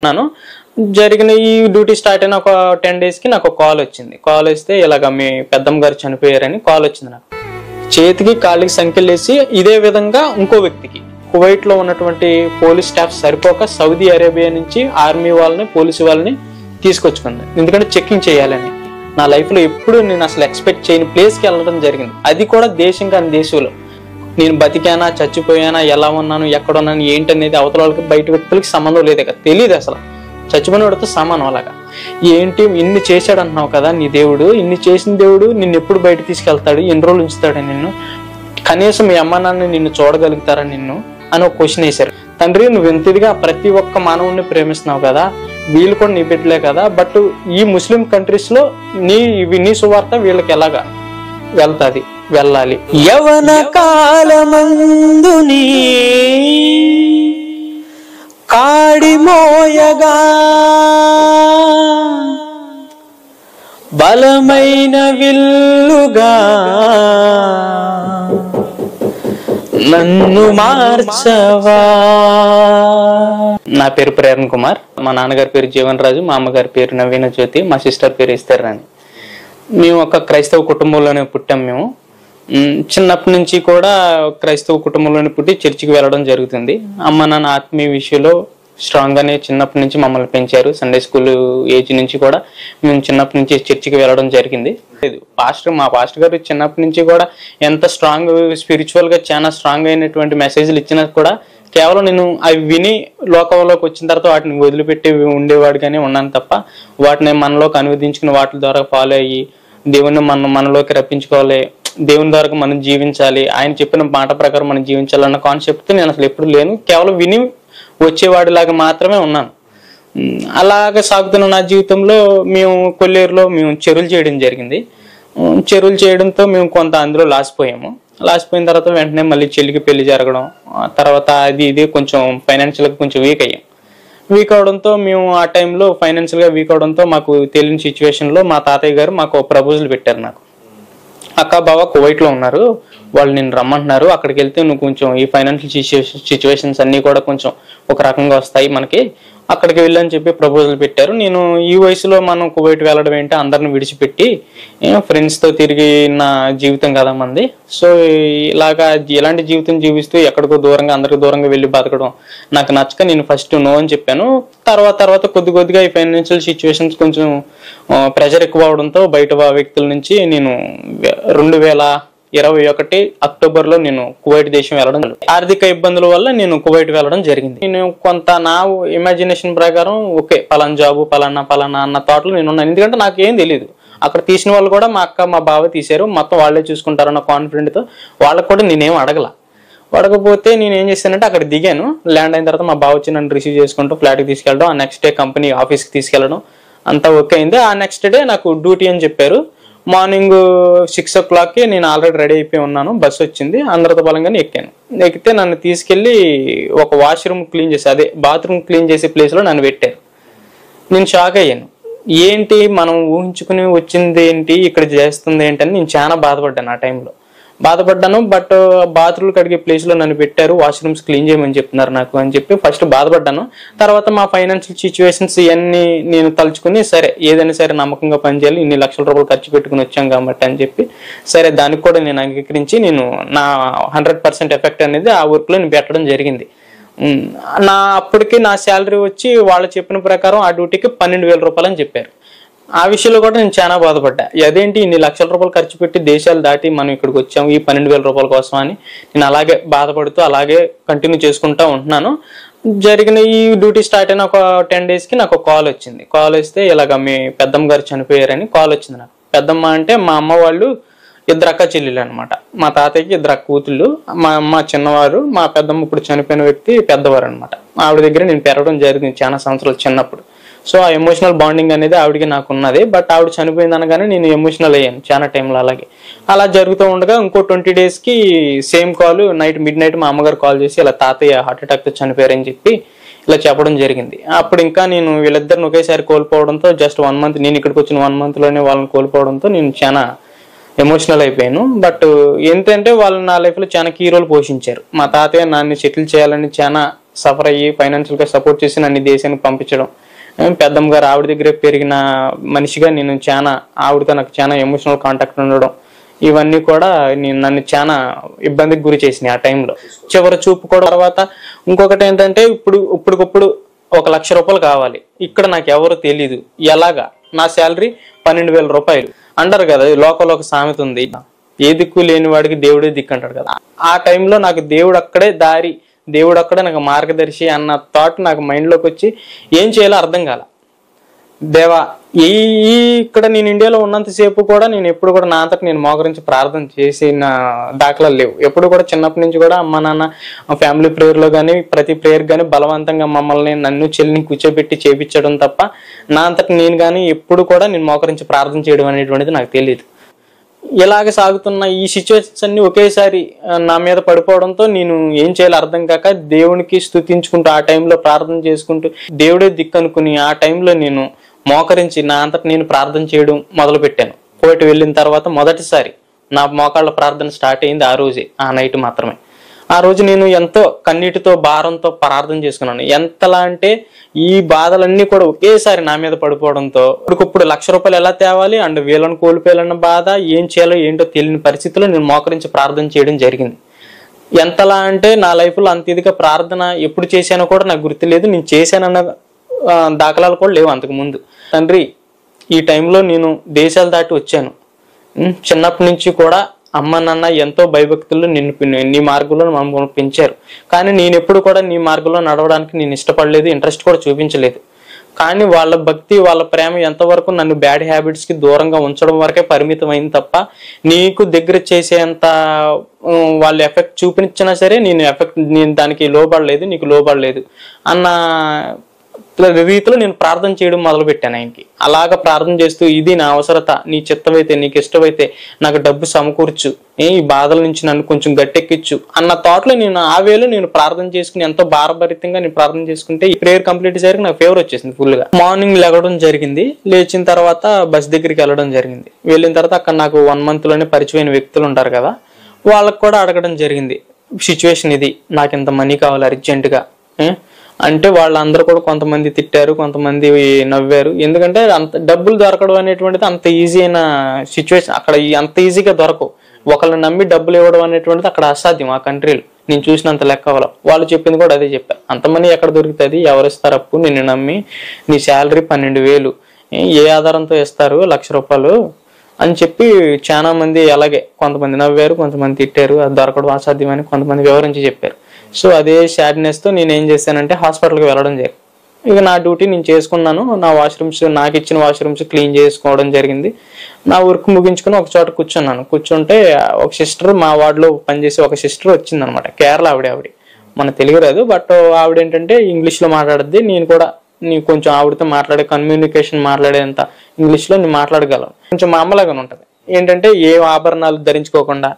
ఉన్నాను. జరిగిన ఈ డ్యూటీ స్టార్ట్ అయిన ఒక 10 days కి నాకు కాల్ వచ్చింది. కాల్ వస్తే ఇలాగ మీ పెద్దమ్మ గారు చనిపోయారని కాల్ వచ్చింది. నాకు చేతికి కాళ్ళకి సంఖ్యలు వేసి ఇదే విధంగా ఇంకో వ్యక్తికి కువైట్ లో ఉన్నటువంటి పోలీస్ స్టాఫ్ సరిపోక సౌదీ అరేబియా నుంచి ఆర్మీ వాళ్ళని పోలీసు వాళ్ళని తీసుకొచ్చుకుంది. ఎందుకంటే చెకింగ్ చేయాలని. నా లైఫ్ లో ఎప్పుడు నేను అసలు ఎక్స్పెక్ట్ చేయని ప్లేస్కి వెళ్ళడం జరిగింది. అది కూడా దేశం కాని దేశంలో. నేను బతికానా చచ్చిపోయానా ఎలా ఉన్నాను ఎక్కడ ఉన్నాను ఏంటనేది అవతల వాళ్ళకి బయట వ్యక్తులకి సంబంధం లేదు కదా, తెలియదు అసలు. చచ్చిపోయిన వాడితో సమానం. అలాగా ఏంటి ఇన్ని చేశాడు అంటున్నావు కదా నీ దేవుడు, ఇన్ని చేసిన దేవుడు నిన్ను ఎప్పుడు బయట తీసుకెళ్తాడు, ఎన్ని రోజులు ఉంచుతాడు నిన్ను, కనీసం మీ అమ్మ నాన్న నిన్ను చూడగలుగుతారా నిన్ను అని ఒక క్వశ్చన్ వేశారు. తండ్రి నువ్వు ఎంతదిగా ప్రతి ఒక్క మానవుడిని ప్రేమిస్తున్నావు కదా, వీళ్ళు కూడా నీ బిడ్డలే కదా, బట్ ఈ ముస్లిం కంట్రీస్ లో నీ సువార్త వీళ్ళకి ఎలాగా వెళ్తాది, వెళ్ళాలి. యవన కాలమందుని కాడి మోయగా బలమైన విల్లుగా నన్ను మార్చవా. నా పేరు ప్రేరణ కుమార్, మా నాన్నగారి పేరు జీవన్ రాజు, మా అమ్మగారి పేరు నవీన జ్యోతి, మా సిస్టర్ పేరు ఇస్తారు రాణి. మేము ఒక క్రైస్తవ కుటుంబంలోనే పుట్టాం. మేము చిన్నప్పటి నుంచి కూడా క్రైస్తవ కుటుంబంలోనే పుట్టి చర్చికి వెళ్ళడం జరుగుతుంది. అమ్మ నాన్న ఆత్మీయ విషయంలో స్ట్రాంగ్ గానే చిన్నప్పటి నుంచి మమ్మల్ని పెంచారు. సండే స్కూల్ ఏజ్ నుంచి కూడా మేము చిన్నప్పటి నుంచి చర్చికి వెళ్ళడం జరిగింది. మా పాస్టర్ గారు చిన్నప్పటి నుంచి కూడా ఎంత స్ట్రాంగ్ స్పిరిచువల్ గా చాలా స్ట్రాంగ్ అయినటువంటి మెసేజ్లు ఇచ్చినా కూడా కేవలం నేను అవి విని లోకంలోకి వచ్చిన తర్వాత వాటిని వదిలిపెట్టి ఉండేవాడిగానే ఉన్నాను తప్ప వాటిని మనలోకి అనువదించుకుని వాటి ద్వారా ఫాలో అయ్యి దేవుని మనలోకి రప్పించుకోవాలి, దేవుని ద్వారా మనం జీవించాలి, ఆయన చెప్పిన మాట ప్రకారం మనం జీవించాలన్న కాన్సెప్ట్ నేను అసలు ఎప్పుడు లేను. కేవలం విని వచ్చేవాడిలాగా మాత్రమే ఉన్నాను. అలాగే సాగుతున్న నా జీవితంలో మేము కొల్లేరులో మేము చెరువులు చేయడం జరిగింది. చెరువులు చేయడంతో మేము కొంత అందులో లాసిపోయాము. లాసిపోయిన తర్వాత వెంటనే మళ్ళీ చెల్లికి పెళ్లి జరగడం, తర్వాత ఇది కొంచెం ఫైనాన్షియల్గా కొంచెం వీక్ అయ్యాం. వీక్ అవడంతో మేము ఆ టైంలో ఫైనాన్షియల్గా వీక్ అవడంతో మాకు తెలియని సిచ్యువేషన్లో మా తాతయ్య గారు మాకు ప్రపోజల్ పెట్టారు. నాకు అక్క బావ కువైట్లో ఉన్నారు, వాళ్ళు నేను రమ్మంటున్నారు, అక్కడికి వెళ్తే నువ్వు కొంచెం ఈ ఫైనాన్షియల్ సిచ్యువేషన్స్ అన్నీ కూడా కొంచెం ఒక రకంగా వస్తాయి మనకి, అక్కడికి వెళ్ళని చెప్పి ప్రపోజల్ పెట్టారు. నేను ఈ వయసులో మనం కువైట్ వెళ్ళడం ఏంటి, అందరిని విడిచిపెట్టి ఫ్రెండ్స్తో తిరిగి నా జీవితం కదా మంది. సో ఇలాగా ఎలాంటి జీవితం జీవిస్తూ ఎక్కడికో దూరంగా అందరికి దూరంగా వెళ్ళి బతకడం నాకు నచ్చక నేను ఫస్ట్ నో అని చెప్పాను. తర్వాత కొద్దిగా ఈ ఫైనాన్షియల్ సిచ్యువేషన్స్ కొంచెం ప్రెషర్ ఎక్కువ అవడంతో బయట వ్యక్తుల నుంచి నేను 2021 అక్టోబర్లో నేను కువైట్ దేశం వెళ్ళడం, ఆర్థిక ఇబ్బందుల వల్ల నేను కువైట్ వెళ్ళడం జరిగింది. నేను కొంత నా ఇమాజినేషన్ ప్రకారం ఓకే పలానా జాబు పలానా అన్న థాట్లో నేను ఉన్నాను. ఎందుకంటే నాకు ఏం తెలియదు. అక్కడ తీసిన వాళ్ళు కూడా మా అక్క మా బావ తీశారు, మొత్తం వాళ్ళే చూసుకుంటారన్న కాన్ఫిడెంట్తో వాళ్ళకు కూడా నేనేం అడగకపోతే నేను ఏం చేశానంటే అక్కడ దిగాను. ల్యాండ్ అయిన తర్వాత మా బావ వచ్చి నన్ను రిసీవ్ చేసుకుంటూ ఫ్లాట్కి తీసుకెళ్ళడం, ఆ నెక్స్ట్ డే కంపెనీ ఆఫీస్కి తీసుకెళ్ళడం అంతా ఓకే అయింది. ఆ నెక్స్ట్ డే నాకు డ్యూటీ అని చెప్పారు. మార్నింగ్ 6 o'clockకి నేను ఆల్రెడీ రెడీ అయిపోయి ఉన్నాను. బస్సు వచ్చింది, అందరితో బలంగానే ఎక్కితే నన్ను తీసుకెళ్ళి ఒక వాష్రూమ్ క్లీన్ చేసి అదే బాత్రూమ్ క్లీన్ చేసే ప్లేస్లో నన్ను పెట్టారు. నేను షాక్ అయ్యాను. ఏంటి మనం ఊహించుకుని వచ్చింది ఏంటి, ఇక్కడ చేస్తుంది ఏంటని నేను చాలా బాధపడ్డాను. ఆ టైంలో బాధపడ్డాను. బట్ బాత్రూమ్లు కడిగే ప్లేస్లో నన్ను పెట్టారు, వాష్రూమ్స్ క్లీన్ చేయమని చెప్తున్నారు నాకు అని చెప్పి ఫస్ట్ బాధపడ్డాను. తర్వాత మా ఫైనాన్షియల్ సిచ్యువేషన్స్ ఇవన్నీ నేను తలుచుకుని సరే ఏదైనా సరే నమ్మకంగా పనిచేయాలి, ఇన్ని లక్షల రూపాయలు ఖర్చు పెట్టుకుని వచ్చాం కాబట్టి అని చెప్పి సరే దానికి కూడా నేను అంగీకరించి నేను నా 100% ఎఫెక్ట్ అనేది ఆ వర్క్లో నేను పెట్టడం జరిగింది. అప్పటికి నా శాలరీ వచ్చి వాళ్ళు చెప్పిన ప్రకారం ఆ డ్యూటీకి 12,000 రూపాయలు అని చెప్పారు. ఆ విషయంలో కూడా నేను చాలా బాధపడ్డా. అదేంటి ఇన్ని లక్షల రూపాయలు ఖర్చు పెట్టి దేశాలు దాటి మనం ఇక్కడికి వచ్చాము ఈ 12,000 రూపాయల కోసం అని నేను అలాగే బాధపడుతూ అలాగే కంటిన్యూ చేసుకుంటూ ఉంటున్నాను. జరిగిన ఈ డ్యూటీ స్టార్ట్ అయిన ఒక 10 daysకి నాకు కాల్ వచ్చింది. కాల్ వస్తే ఇలాగ మీ పెద్దమ్మ గారు చనిపోయారని కాల్ వచ్చింది నాకు. పెద్దమ్మ అంటే మా అమ్మ వాళ్ళు 2 అక్క చెల్లెళ్ళు అనమాట. మా తాతయ్యకి 2 అక్క కూతుళ్ళు, మా అమ్మ చిన్నవారు, మా పెద్దమ్మ ఇప్పుడు చనిపోయిన వ్యక్తి పెద్దవారు అనమాట. ఆవిడ దగ్గర నేను పెరగడం జరిగింది చాలా సంవత్సరాలు చిన్నప్పుడు. సో ఆ ఎమోషనల్ బాండింగ్ అనేది ఆవిడకి నాకు ఉన్నది. బట్ ఆవిడ చనిపోయింది అనగానే నేను ఎమోషనల్ అయ్యాను చాలా టైంలో. అలా జరుగుతూ ఉండగా ఇంకో 20 daysకి సేమ్ కాల్ మిడ్ నైట్ మా అమ్మగారు కాల్ చేసి ఇలా తాతయ్య హార్ట్ అటాక్తో చనిపోయారని చెప్పి ఇలా చెప్పడం జరిగింది. అప్పుడు ఇంకా నేను వీళ్ళిద్దరిని ఒకేసారి కోల్పోవడంతో జస్ట్ 1 month నేను ఇక్కడికి వచ్చిన 1 monthలోనే వాళ్ళని కోల్పోవడంతో నేను చాలా ఎమోషనల్ అయిపోయాను. బట్ ఏంటంటే వాళ్ళు నా లైఫ్లో చాలా కీ రోల్ పోషించారు. మా తాతయ్య నాన్ని సెటిల్ చేయాలని చాలా సఫర్ అయ్యి ఫైనాన్షియల్గా సపోర్ట్ చేసి నన్ను దేశానికి పంపించడం, పెద్దమ్మ గారు ఆవిడ దగ్గరే పెరిగిన మనిషిగా నేను ఆవిడతో నాకు చాలా ఎమోషనల్ కాంటాక్ట్ ఉండడం, ఇవన్నీ కూడా నన్ను చాలా ఇబ్బందికి గురి చేసినాయి ఆ టైంలో. చివరి చూపు కూడా తర్వాత ఇంకొకటి ఏంటంటే ఇప్పటికప్పుడు 1,00,000 రూపాయలు కావాలి. ఇక్కడ నాకు ఎవరు తెలీదు. ఎలాగా? నా శాలరీ 12,000 రూపాయలు అంటారు కదా, లోకంలో ఒక సామెత ఉంది, ఏ దిక్కు లేని వాడికి దేవుడే దిక్కు అంటారు కదా. ఆ టైంలో నాకు దేవుడు అక్కడే దారి, దేవుడు అక్కడే నాకు మార్గదర్శి అన్న థాట్ నాకు మైండ్లోకి వచ్చి ఏం చేయాలో అర్థం కాల. దేవా, ఇక్కడ నేను ఇండియాలో ఉన్నంతసేపు కూడా నేను ఎప్పుడు కూడా నా అంతటి నేను మోకరించి ప్రార్థన చేసిన దాఖలాలు లేవు. ఎప్పుడు కూడా చిన్నప్పటి నుంచి కూడా అమ్మ నాన్న ఫ్యామిలీ ప్రేయర్లో కానీ ప్రతి ప్రేయర్ కానీ బలవంతంగా మమ్మల్ని నన్ను చెల్లిని కూర్చోబెట్టి చేపించడం తప్ప నా అంతటి నేను కానీ ఎప్పుడు కూడా నేను మోకరించి ప్రార్థన చేయడం అనేటువంటిది నాకు తెలియదు. ఇలాగ సాగుతున్న ఈ సిచ్యువేషన్స్ అన్ని ఒకేసారి నా మీద పడిపోవడంతో నేను ఏం చేయాలో అర్థం కాక దేవునికి స్తుతించుకుంటూ ఆ టైంలో ప్రార్థన చేసుకుంటూ దేవుడే దిక్కు అనుకుని ఆ టైంలో నేను మోకరించి నా అంతటి నేను ప్రార్థన చేయడం మొదలు పెట్టాను. కోవిడ్ వెళ్ళిన తర్వాత మొదటిసారి నా మోకాళ్ళ ప్రార్థన స్టార్ట్ అయింది ఆ రోజే, ఆ నైట్ మాత్రమే. ఆ రోజు నేను ఎంతో కన్నీటితో భారంతో ప్రార్థన చేసుకున్నాను. ఎంతలా అంటే ఈ బాధలన్నీ కూడా ఒకేసారి నా మీద పడిపోవడంతో ఇప్పుడు 1,00,000 రూపాయలు ఎలా తేవాలి అండ్ వీళ్ళని కోల్పోయాలన్న బాధ, ఏం చేయాలో ఏంటో తెలియని పరిస్థితిలో నేను మోకరించి ప్రార్థన చేయడం జరిగింది. ఎంతలా అంటే నా లైఫ్లో అంత ఇదిగా ప్రార్థన ఎప్పుడు చేశానో కూడా నాకు గుర్తులేదు. నేను చేశానన్న దాఖలాలు కూడా లేవు అంతకు ముందు. తండ్రి, ఈ టైంలో నేను దేశాలు దాటి వచ్చాను. చిన్నప్పటి నుంచి కూడా అమ్మ నాన్న ఎంతో భయభక్తుల్లో నీ మార్గంలో మమ్మల్ని పెంచారు. కానీ నేను ఎప్పుడు కూడా నీ మార్గంలో నడవడానికి నేను ఇష్టపడలేదు, ఇంట్రెస్ట్ కూడా చూపించలేదు. కానీ వాళ్ళ భక్తి వాళ్ళ ప్రేమ ఎంతవరకు నన్ను బ్యాడ్ హ్యాబిట్స్కి దూరంగా ఉంచడం వరకే పరిమితం అయింది తప్ప నీకు దగ్గర చేసేంత వాళ్ళు ఎఫెక్ట్ చూపించినా సరే నేను దానికి లోబడలేదు, నీకు లోబడలేదు అన్న రీతిలో నేను ప్రార్థన చేయడం మొదలు పెట్టాను ఆయనకి. అలాగా ప్రార్థన చేస్తూ ఇది నా అవసరత, నీ చిత్తమైతే నీకు ఇష్టమైతే నాకు డబ్బు సమకూర్చు, ఈ బాధల నుంచి నన్ను కొంచెం గట్టెక్కిచ్చు అన్న థాట్లో నేను ఆ వేలో నేను ప్రార్థన చేసుకుని ఎంతో భారభరితంగా నేను ప్రార్థన చేసుకుంటే ఈ ప్రేయర్ కంప్లీట్ అయ్యేసరికి నాకు ఫేవర్ వచ్చేసింది ఫుల్గా. మార్నింగ్ లెగడం జరిగింది, లేచిన తర్వాత బస్ దగ్గరికి వెళ్ళడం జరిగింది. వెళ్ళిన తర్వాత అక్కడ నాకు 1 monthలోనే పరిచయమైన వ్యక్తులు ఉంటారు కదా, వాళ్ళకు కూడా అడగడం జరిగింది, సిచ్యువేషన్ ఇది, నాకు ఇంత మనీ కావాలి అర్జెంటుగా అంటే వాళ్ళందరూ కూడా కొంతమంది తిట్టారు, కొంతమంది నవ్వారు. ఎందుకంటే అంత డబ్బులు దొరకడం అనేటువంటిది అంత ఈజీ అయిన సిచ్యువేషన్, అక్కడ అంత ఈజీగా దొరకవు. ఒకళ్ళని నమ్మి డబ్బులు ఇవ్వడం అనేటువంటిది అక్కడ అసాధ్యం ఆ కంట్రీలో, నేను చూసినంత లెక్క వాళ్ళు చెప్పింది కూడా అదే చెప్పారు. అంత మనీ ఎక్కడ దొరుకుతుంది, ఎవరు ఇస్తారు అప్పు, నిన్ను నమ్మి నీ శాలరీ 12,000 ఏ ఆధారంతో ఇస్తారు 1,00,000 రూపాయలు అని చెప్పి చాలా మంది అలాగే కొంతమంది నవ్వారు, కొంతమంది తిట్టారు, అది దొరకడం అసాధ్యమని కొంతమంది వివరించి చెప్పారు. సో అదే సాడ్నెస్తో నేను ఏం చేశానంటే హాస్పిటల్కి వెళ్ళడం జరిగింది. ఇక నా డ్యూటీ నేను చేసుకున్నాను. నా వాష్రూమ్స్, నాకు ఇచ్చిన వాష్రూమ్స్ క్లీన్ చేసుకోవడం జరిగింది. నా వర్క్ ముగించుకుని ఒక చోట కూర్చుంటే ఒక సిస్టర్, మా వార్డులో పనిచేసే ఒక సిస్టర్ వచ్చిందనమాట. కేరళ ఆవిడ మన తెలుగు రాదు, బట్ ఆవిడ ఏంటంటే ఇంగ్లీష్లో మాట్లాడుద్ది. నేను కొంచెం ఆవిడతో కమ్యూనికేషన్ మాట్లాడేంత ఇంగ్లీష్లో నేను మాట్లాడగలను. కొంచెం మా అమ్మలాగానే ఉంటుంది. ఏంటంటే ఏ ఆభరణాలు ధరించుకోకుండా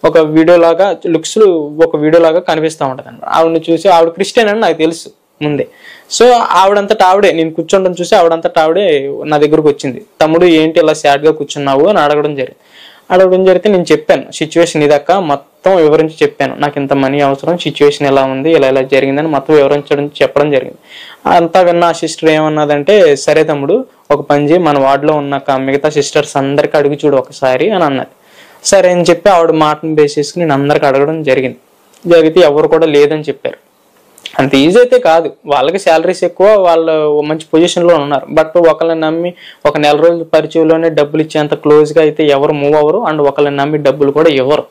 ఒక వీడియోలాగా కనిపిస్తూ ఉంటుంది అనమాట. ఆవిడని చూసి, ఆవిడ క్రిస్టియన్ అని నాకు తెలుసు ముందే. సో ఆవిడంతటా ఆవిడే, నేను కూర్చోవడం చూసి ఆవిడంతటా ఆవిడే నా దగ్గరకు వచ్చింది. తమ్ముడు ఏంటి ఇలా సాడ్గా కూర్చున్నావు అని అడగడం జరిగితే నేను చెప్పాను, సిచ్యువేషన్ ఇదక్క మొత్తం వివరించి చెప్పాను. నాకు ఇంత మనీ అవసరం, సిచ్యువేషన్ ఎలా ఉంది, ఇలా జరిగిందని మొత్తం చెప్పడం జరిగింది. అంతా విన్న ఆ సిస్టర్ ఏమన్నదంటే, సరే తమ్ముడు ఒక పని చేయి, మన వార్డులో ఉన్న మిగతా సిస్టర్స్ అందరికీ అడిగి చూడు ఒకసారి అని అన్నది. సరే అని చెప్పి ఆవిడ మాటను బేస్ చేసుకుని నేను అందరికి అడగడం జరిగితే ఎవరు కూడా లేదని చెప్పారు. అంత ఈజీ అయితే కాదు, వాళ్ళకి శాలరీస్ ఎక్కువ, వాళ్ళు మంచి పొజిషన్లో ఉన్నారు. బట్ ఒకళ్ళని నమ్మి ఒక 1 నెల రోజుల పరిచయంలోనే డబ్బులు ఇచ్చేంత క్లోజ్గా అయితే ఎవరు మూవ్ అవ్వరు, అండ్ ఒకళ్ళని నమ్మి డబ్బులు కూడా ఇవ్వరు.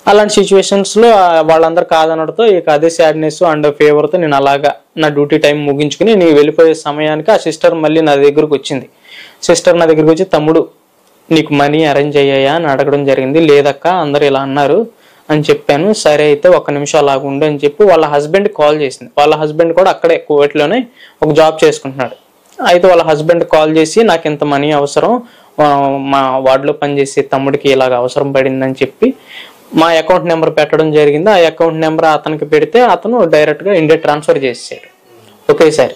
అలాంటి సిచ్యువేషన్స్లో వాళ్ళందరూ కాదనడంతో ఇక అదే సాడ్నెస్ అండ్ ఫేవర్తో నేను అలాగా నా డ్యూటీ టైం ముగించుకుని నేను వెళ్ళిపోయే సమయానికి ఆ సిస్టర్ మళ్ళీ నా దగ్గరకు వచ్చింది. సిస్టర్ నా దగ్గరకు వచ్చి, తమ్ముడు నీకు మనీ అరేంజ్ అయ్యాయా అని అడగడం జరిగింది. లేదక్క అందరు ఇలా అన్నారు అని చెప్పాను. సరే అయితే 1 నిమిషం అలాగుండు అని చెప్పి వాళ్ళ హస్బెండ్ కాల్ చేసింది. వాళ్ళ హస్బెండ్ కూడా అక్కడే కువైట్లోనే ఒక జాబ్ చేసుకుంటున్నాడు. అయితే వాళ్ళ హస్బెండ్ కాల్ చేసి, నాకు ఇంత మనీ అవసరం, మా వార్డులో పనిచేసే తమ్ముడికి ఇలాగ అవసరం పడిందని చెప్పి మా అకౌంట్ నెంబర్ పెట్టడం జరిగింది. ఆ అకౌంట్ నెంబర్ అతనికి పెడితే అతను డైరెక్ట్గా ఇండియా ట్రాన్స్ఫర్ చేసేసాడు ఒకేసారి.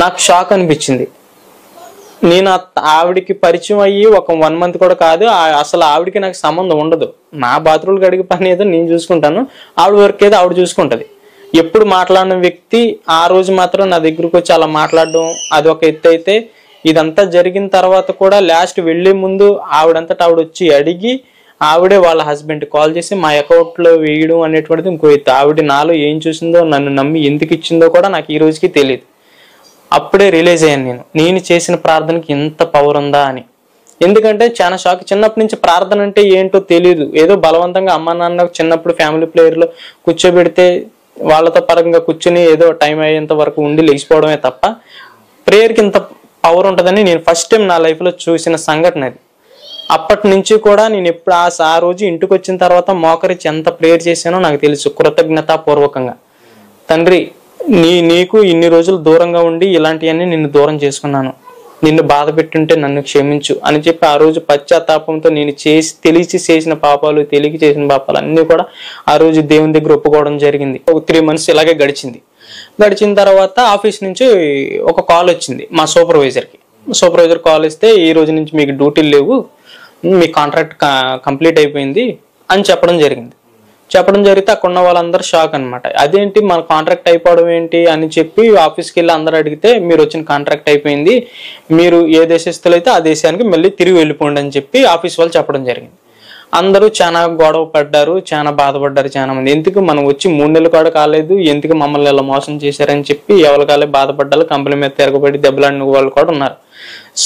నాకు షాక్ అనిపించింది. నేను ఆవిడికి పరిచయం అయ్యి ఒక 1 month కూడా కాదు, అసలు ఆవిడికి నాకు సంబంధం ఉండదు. నా బాత్రూమ్కి అడిగి పని ఏదో నేను చూసుకుంటాను, ఆవిడ వర్క్ ఏదో ఆవిడ చూసుకుంటుంది. ఎప్పుడు మాట్లాడిన వ్యక్తి ఆ రోజు మాత్రం నా దగ్గరకు వచ్చి అలా మాట్లాడడం అది ఒక ఎత్తు అయితే, ఇదంతా జరిగిన తర్వాత కూడా లాస్ట్ వెళ్లే ముందు ఆవిడంతటా ఆవిడ వచ్చి అడిగి ఆవిడే వాళ్ళ హస్బెండ్ కాల్ చేసి మా అకౌంట్ లో వేయడం అనేటువంటిది ఇంకో ఎత్తు. ఆవిడ నాలో ఏం చూసిందో, నన్ను నమ్మి ఎందుకు ఇచ్చిందో కూడా నాకు ఈ రోజుకి తెలియదు. అప్పుడే రిలీజ్ అయ్యాను నేను చేసిన ప్రార్థనకి ఇంత పవర్ ఉందా అని. ఎందుకంటే చాలా షాక్. చిన్నప్పటి నుంచి ప్రార్థన అంటే ఏంటో తెలియదు. ఏదో బలవంతంగా అమ్మ నాన్న చిన్నప్పుడు ఫ్యామిలీ ప్లేయర్లో కూర్చోబెడితే వాళ్ళతో పరంగా కూర్చుని ఏదో టైం అయ్యేంత వరకు ఉండి లేచిపోవడమే తప్ప ప్రేయర్కి ఇంత పవర్ ఉంటుందని నేను ఫస్ట్ టైం నా లైఫ్లో చూసిన సంఘటన అది. అప్పటి నుంచి కూడా నేను ఎప్పుడు ఆ రోజు ఇంటికి వచ్చిన తర్వాత మోకరించి ఎంత ప్రేయర్ చేశానో నాకు తెలుసు, కృతజ్ఞతాపూర్వకంగా. తండ్రి, నీకు ఇన్ని రోజులు దూరంగా ఉండి ఇలాంటివన్నీ నిన్ను దూరం చేసుకున్నాను, నిన్ను బాధ పెట్టుంటే నన్ను క్షమించు అని చెప్పి ఆ రోజు పశ్చాత్తాపంతో నేను తెలిసి చేసిన పాపాలు, తెలియక చేసిన పాపాలు అన్నీ కూడా ఆ రోజు దేవుని దగ్గర ఒప్పుకోవడం జరిగింది. ఒక 3 months ఇలాగే గడిచింది. గడిచిన తర్వాత ఆఫీస్ నుంచి ఒక కాల్ వచ్చింది మా సూపర్వైజర్కి. సూపర్వైజర్ కాల్ ఇస్తే ఈ రోజు నుంచి మీకు డ్యూటీలు లేవు, మీ కాంట్రాక్ట్ కంప్లీట్ అయిపోయింది అని చెప్పడం జరిగింది. చెప్పడం జరిగితే అక్కడ ఉన్న వాళ్ళందరూ షాక్ అనమాట. అదేంటి మన కాంట్రాక్ట్ అయిపోవడం ఏంటి అని చెప్పి ఆఫీస్కి వెళ్ళి అందరూ అడిగితే, మీరు వచ్చిన కాంట్రాక్ట్ అయిపోయింది, మీరు ఏ దేశస్తులు అయితే ఆ దేశానికి మళ్ళీ తిరిగి వెళ్ళిపోండి అని చెప్పి ఆఫీస్ వాళ్ళు చెప్పడం జరిగింది. అందరూ చాలా గొడవ పడ్డారు, చాలా బాధపడ్డారు చాలా మంది. ఎందుకు మనం వచ్చి 3 నెలలు కూడా కాలేదు, ఎందుకు మమ్మల్ని ఇలా మోసం చేశారని చెప్పి ఎవరికాలే బాధపడ్డారు. కంపెనీ మీద తిరగబడి దెబ్బలాడిన వాళ్ళు కూడా ఉన్నారు.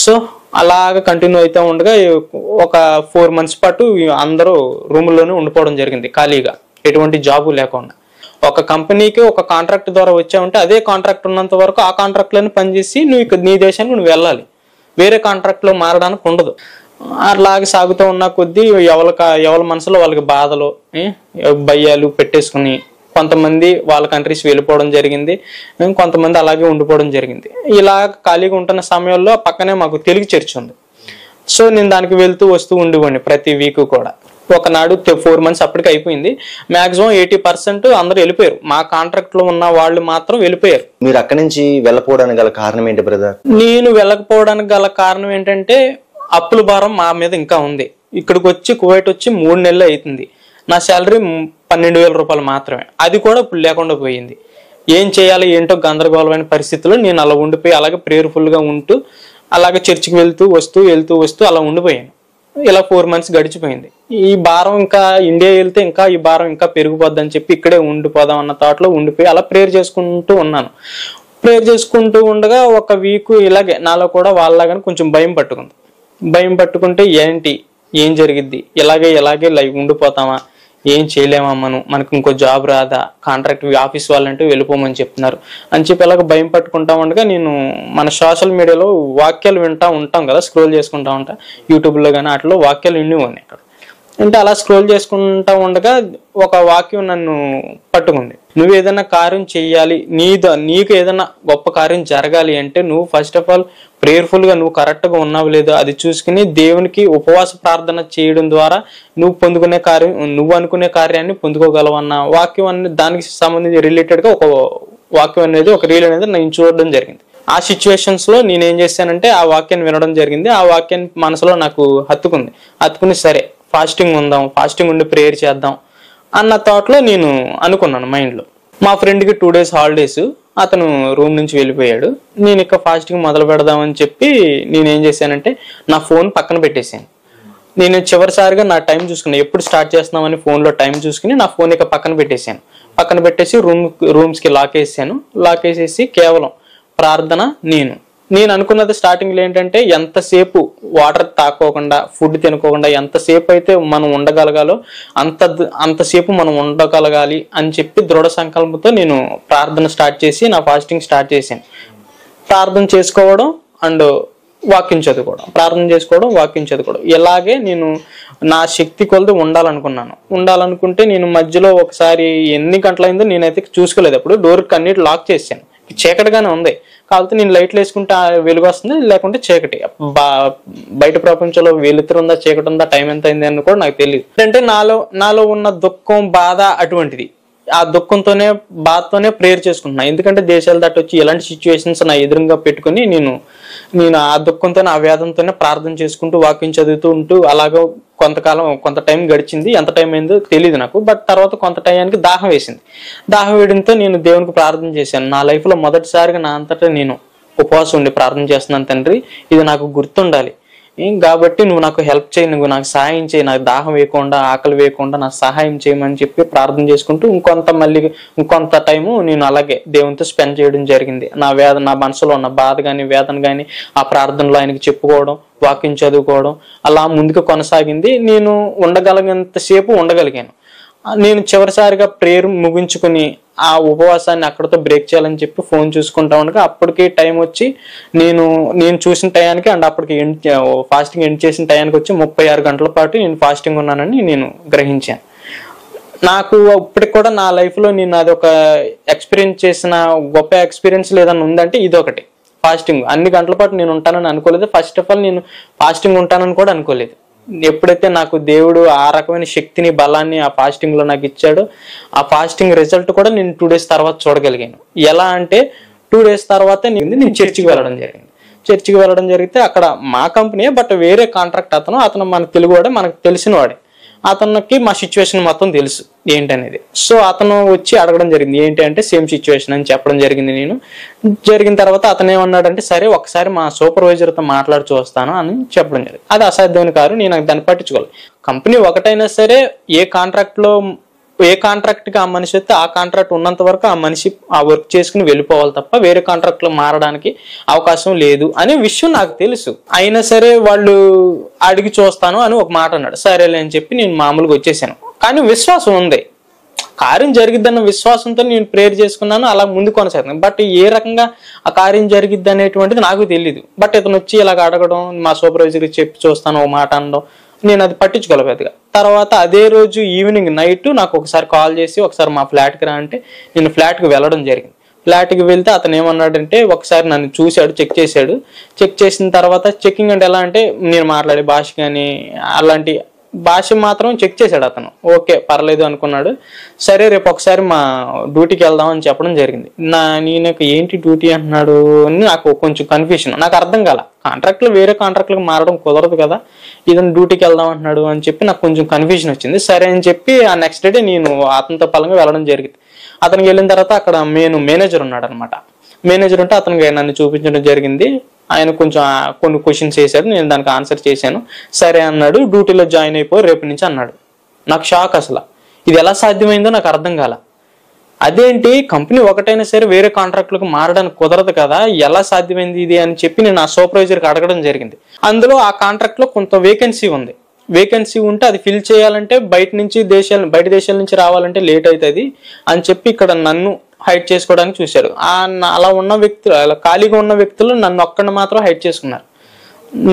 సో అలాగ కంటిన్యూ అవుతూ ఉండగా ఒక 4 months పాటు అందరూ రూముల్లోనే ఉండిపోవడం జరిగింది, ఖాళీగా, ఎటువంటి జాబు లేకుండా. ఒక కంపెనీకి ఒక కాంట్రాక్ట్ ద్వారా వచ్చావంటే అదే కాంట్రాక్ట్ ఉన్నంత వరకు ఆ కాంట్రాక్ట్లోనే పనిచేసి నువ్వు నీ దేశానికి నువ్వు వెళ్ళాలి, వేరే కాంట్రాక్ట్లో మారడానికి ఉండదు. అలాగే సాగుతూ ఉన్న కొద్దీ ఎవరి మనసులో వాళ్ళకి బాధలు, భయ్యాలు పెట్టేసుకుని కొంతమంది వాళ్ళ కంట్రీస్ వెళ్ళిపోవడం జరిగింది, కొంతమంది అలాగే ఉండిపోవడం జరిగింది. ఇలా ఖాళీగా ఉంటున్న సమయంలో పక్కనే మాకు తెలుగు చర్చ్ ఉంది. సో నేను దానికి వెళ్తూ వస్తూ ఉండివ్వండి ప్రతి వీక్ కూడా. ఒకనాడు 4 months అప్పటికి అయిపోయింది. మాక్సిమం 80% అందరూ వెళ్ళిపోయారు. మా కాంట్రాక్ట్ లో ఉన్న వాళ్ళు మాత్రం వెళ్ళిపోయారు. మీరు అక్కడి నుంచి వెళ్ళకపోవడానికి గల కారణం ఏంటి బ్రదర్? నేను వెళ్ళకపోవడానికి గల కారణం ఏంటంటే అప్పుల భారం మా మీద ఇంకా ఉంది. ఇక్కడికి వచ్చి కువైట్ వచ్చి 3 నెలలు అవుతుంది. నా శాలరీ 12,000 రూపాయలు మాత్రమే, అది కూడా ఇప్పుడు లేకుండా పోయింది. ఏం చేయాలి ఏంటో గందరగోళమైన పరిస్థితుల్లో నేను అలా ఉండిపోయి అలాగే ప్రేయర్ఫుల్గా ఉంటూ అలాగే చర్చికి వెళ్తూ వస్తూ అలా ఉండిపోయాను. ఇలా 4 months గడిచిపోయింది. ఈ భారం ఇంకా ఇండియా వెళ్తే ఇంకా ఈ భారం ఇంకా పెరిగిపోద్దని చెప్పి ఇక్కడే ఉండిపోదాం అన్న థాట్లో ఉండిపోయి అలా ప్రేయర్ చేసుకుంటూ ఉన్నాను. ప్రేయర్ చేసుకుంటూ ఉండగా ఒక వీక్ ఇలాగే నాలో కూడా వాళ్ళలాగానే కొంచెం భయం పట్టుకుంది. భయం పట్టుకుంటే ఏంటి, ఏం జరిగిద్ది, ఇలాగే లైవ్ ఉండిపోతామా, ఏం చేయలేమా, మనకు ఇంకో జాబ్ రాదా, కాంట్రాక్ట్ ఆఫీస్ వాళ్ళంటూ వెళ్ళిపోమని చెప్తున్నారు అని చెప్పి అలాగ భయం పట్టుకుంటా ఉండగా నేను మన సోషల్ మీడియాలో వాక్యాలు వింటూ ఉంటాం కదా, స్క్రోల్ చేసుకుంటా ఉంటా యూట్యూబ్లో కానీ అట్లా వాక్యాలు విని ఉన్నాయి. ఇక్కడ అంటే అలా స్క్రోల్ చేసుకుంటా ఉండగా ఒక వాక్యం నన్ను పట్టుకుంది. నువ్వు ఏదైనా కార్యం చెయ్యాలి, నీకు ఏదైనా గొప్ప కార్యం జరగాలి అంటే నువ్వు ఫస్ట్ ఆఫ్ ఆల్ ప్రేయర్ఫుల్గా నువ్వు కరెక్ట్గా ఉన్నావు లేదో అది చూసుకుని దేవునికి ఉపవాస ప్రార్థన చేయడం ద్వారా నువ్వు అనుకునే కార్యాన్ని పొందుకోగలవన్న వాక్యం అనేది దానికి సంబంధించి రిలేటెడ్గా ఒక వాక్యం అనేది ఒక రీల్ అనేది నేను చూడడం జరిగింది. ఆ సిచ్యువేషన్స్ లో నేనేం చేశానంటే ఆ వాక్యాన్ని వినడం జరిగింది. ఆ వాక్యాన్ని మనసులో నాకు హత్తుకుని సరే ఫాస్టింగ్ ఉండి ప్రేయర్ చేద్దాం అన్న థాట్లో నేను అనుకున్నాను మైండ్లో. మా ఫ్రెండ్కి 2 days హాలిడేస్, అతను రూమ్ నుంచి వెళ్ళిపోయాడు. నేను ఇక ఫాస్టింగ్ మొదలు పెడదామని చెప్పి నేనేం చేశానంటే నా ఫోన్ పక్కన పెట్టేశాను. నేను చివరిసారిగా నా టైం చూసుకున్నాను, ఎప్పుడు స్టార్ట్ చేస్తున్నామని ఫోన్లో టైం చూసుకుని నా ఫోన్ ఇక పక్కన పెట్టేసి రూమ్స్కి లాక్ వేసేసి కేవలం ప్రార్థన. నేను అనుకున్నది స్టార్టింగ్లో ఏంటంటే ఎంతసేపు వాటర్ తాకోకుండా ఫుడ్ తినుకోకుండా ఎంతసేపు అయితే మనం ఉండగలగాలో అంతసేపు మనం ఉండగలగాలి అని చెప్పి దృఢ సంకల్పంతో నేను ప్రార్థన స్టార్ట్ చేసి నా ఫాస్టింగ్ స్టార్ట్ చేశాను. ప్రార్థన చేసుకోవడం అండ్ వాక్యం చదువుకోవడం, ప్రార్థన చేసుకోవడం, వాక్యం చదువుకోవడం, ఇలాగే నేను నా శక్తి కొలది ఉండాలనుకుంటే నేను మధ్యలో ఒకసారి ఎన్ని గంటలైందో నేనైతే చూసుకోలేదు. అప్పుడు డోర్ అన్నిటి లాక్ చేశాను, చీకటిగానే ఉంది. కాకపోతే నేను లైట్లు వేసుకుంటే వెలుగు వస్తుంది, లేకుంటే చీకటి. బయట ప్రపంచంలో వెలుతురుందా చీకటి ఉందా టైం ఎంత అయింది అని కూడా నాకు తెలియదు. అంటే నాలో ఉన్న దుఃఖం బాధ అటువంటిది. ఆ దుఃఖంతోనే బాధతోనే ప్రేయర్ చేసుకుంటున్నా. ఎందుకంటే దేశాలు దాటి వచ్చి ఎలాంటి సిచ్యువేషన్స్ నా ఎదురుగా పెట్టుకుని నేను ఆ దుఃఖంతోనే ఆ వేదంతోనే ప్రార్థన చేసుకుంటూ వాక్యం చదువుతూ ఉంటూ అలాగ కొంత టైం గడిచింది, ఎంత టైం అయిందో తెలియదు నాకు. బట్ తర్వాత కొంత టైంకి దాహం వేసింది. దాహం వేయడంతో నేను దేవునికి ప్రార్థన చేశాను. నా లైఫ్లో మొదటిసారిగా నా అంతటా నేను ఉపవాసం ఉండి ప్రార్థన చేస్తున్నాను. తండ్రి, ఇది నాకు గుర్తుండాలి కాబట్టి నువ్వు నాకు హెల్ప్ చేయి, నువ్వు నాకు సహాయం చేయి, నాకు దాహం వేయకుండా ఆకలి వేయకుండా నాకు సహాయం చేయమని చెప్పి ప్రార్థన చేసుకుంటూ ఇంకొంత టైము నేను అలాగే దేవునితో స్పెండ్ చేయడం జరిగింది. నా మనసులో ఉన్న బాధ కానీ వేదన కానీ ఆ ప్రార్థనలో ఆయనకి చెప్పుకోవడం, వాక్యం చదువుకోవడం అలా ముందుకు కొనసాగింది. నేను ఉండగలిగినంతసేపు ఉండగలిగాను. నేను చివరిసారిగా ప్రేయర్ ముగించుకుని ఆ ఉపవాసాన్ని అక్కడితో బ్రేక్ చేయాలని చెప్పి ఫోన్ చూసుకుంటా ఉండగా అప్పటికి టైం వచ్చి నేను చూసిన టయానికి అండ్ అప్పటికి ఫాస్టింగ్ ఎండ్ చేసిన టయానికి వచ్చి 36 గంటల పాటు నేను ఫాస్టింగ్ ఉన్నానని నేను గ్రహించాను. నాకు ఇప్పటికి కూడా నా లైఫ్లో నేను అది ఒక ఎక్స్పీరియన్స్ చేసిన గొప్ప ఎక్స్పీరియన్స్ లేదని ఉందంటే ఇది ఒకటి. ఫాస్టింగ్ అన్ని గంటల పాటు నేను ఉంటానని అనుకోలేదు. ఫస్ట్ ఆఫ్ ఆల్ నేను ఫాస్టింగ్ ఉంటానని కూడా అనుకోలేదు. ఎప్పుడైతే నాకు దేవుడు ఆ రకమైన శక్తిని బలాన్ని ఆ ఫాస్టింగ్ లో నాకు ఇచ్చాడో ఆ ఫాస్టింగ్ రిజల్ట్ కూడా నేను 2 days తర్వాత చూడగలిగాను. ఎలా అంటే 2 days తర్వాత నేను చర్చికి వెళ్ళడం జరిగింది. చర్చికి వెళ్ళడం జరిగితే అక్కడ మా కంపెనీ బట్ వేరే కాంట్రాక్ట్ అతను మన తెలుగు వాడే, మనకు తెలిసిన వాడే. అతనికి మా సిచ్యువేషన్ మొత్తం తెలుసు ఏంటనేది. సో అతను వచ్చి అడగడం జరిగింది, ఏంటి అంటే సేమ్ సిచ్యువేషన్ అని చెప్పడం జరిగింది. జరిగిన తర్వాత అతను ఏమన్నాడంటే, సరే ఒకసారి మా సూపర్వైజర్తో మాట్లాడి చూస్తాను అని చెప్పడం జరిగింది. అది అసాధ్యమైన కారు, నేను దాన్ని పట్టించుకోవాలి. కంపెనీ ఒకటైనా సరే ఏ కాంట్రాక్ట్కి ఆ మనిషి అయితే ఆ కాంట్రాక్ట్ ఉన్నంత వరకు ఆ మనిషి ఆ వర్క్ చేసుకుని వెళ్ళిపోవాలి తప్ప వేరే కాంట్రాక్ట్లో మారడానికి అవకాశం లేదు అనే విషయం నాకు తెలుసు. అయినా సరే వాళ్ళు అడిగి చూస్తాను అని ఒక మాట అన్నాడు. సరేలే అని చెప్పి నేను మామూలుగా వచ్చేసాను. కానీ విశ్వాసం ఉంది, కార్యం జరిగిద్దన్న విశ్వాసంతో నేను ప్రేయర్ చేసుకున్నాను, అలా ముందు కొనసాగుతాను. బట్ ఏ రకంగా ఆ కార్యం జరిగిద్ది అనేటువంటిది నాకు తెలియదు. బట్ ఇతను వచ్చి ఇలాగ అడగడం, మా సూపర్వైజర్కి చెప్పి చూస్తాను ఓ మాట అనడం, నేను అది పట్టించుకోలేదు పెద్దగా. తర్వాత అదే రోజు ఈవినింగ్ నైట్ నాకు ఒకసారి కాల్ చేసి ఒకసారి మా ఫ్లాట్కి రా అంటే నేను ఫ్లాట్కి వెళ్ళడం జరిగింది. ఫ్లాట్కి వెళ్తే అతను ఏమన్నాడంటే ఒకసారి నన్ను చూశాడు, చెక్ చేశాడు. చెక్ చేసిన తర్వాత చెకింగ్ అంటే ఎలా అంటే నేను మాట్లాడే భాష కానీ అలాంటి భాష మాత్రం చెక్ చేశాడు అతను. ఓకే పర్లేదు అనుకున్నాడు. సరే రేపు ఒకసారి మా డ్యూటీకి వెళ్దామని చెప్పడం జరిగింది. నేను ఏంటి డ్యూటీ అంటున్నాడు అని నాకు కొంచెం కన్ఫ్యూషన్, నాకు అర్థం కాల. కాంట్రాక్ట్లు వేరే కాంట్రాక్ట్లకు మారడం కుదరదు కదా, ఇదని డ్యూటీకి వెళ్దాం అంటున్నాడు అని చెప్పి నాకు కొంచెం కన్ఫ్యూషన్ వచ్చింది. సరే అని చెప్పి ఆ నెక్స్ట్ డే నేను అతనితో పలంగా వెళ్ళడం జరిగింది. అతనికి వెళ్ళిన తర్వాత అక్కడ మేనేజర్ ఉన్నాడు అనమాట. మేనేజర్ ఉంటే అతనికి నన్ను చూపించడం జరిగింది. ఆయన కొంచెం కొన్ని క్వశ్చన్స్ వేశాడు, నేను దానికి ఆన్సర్ చేశాను. సరే అన్నాడు, డ్యూటీలో జాయిన్ అయిపోయి రేపు నుంచి అన్నాడు. నాకు షాక్, అసలు ఇది ఎలా సాధ్యమైందో నాకు అర్థం కాల. అదేంటి కంపెనీ ఒకటైనా సరే వేరే కాంట్రాక్ట్లకు మారడానికి కుదరదు కదా, ఎలా సాధ్యమైంది ఇది అని చెప్పి నేను ఆ సూపర్వైజర్కి అడగడం జరిగింది. అందులో ఆ కాంట్రాక్ట్లో కొంత వేకెన్సీ ఉంది. వేకెన్సీ ఉంటే అది ఫిల్ చేయాలంటే బయట దేశాల నుంచి రావాలంటే లేట్ అవుతుంది అని చెప్పి ఇక్కడ నన్ను హైడ్ చేసుకోవడానికి చూశాడు. అలా ఉన్న వ్యక్తులు, అలా ఖాళీగా ఉన్న వ్యక్తులు నన్ను ఒక్కడిని మాత్రం హైడ్ చేసుకున్నారు.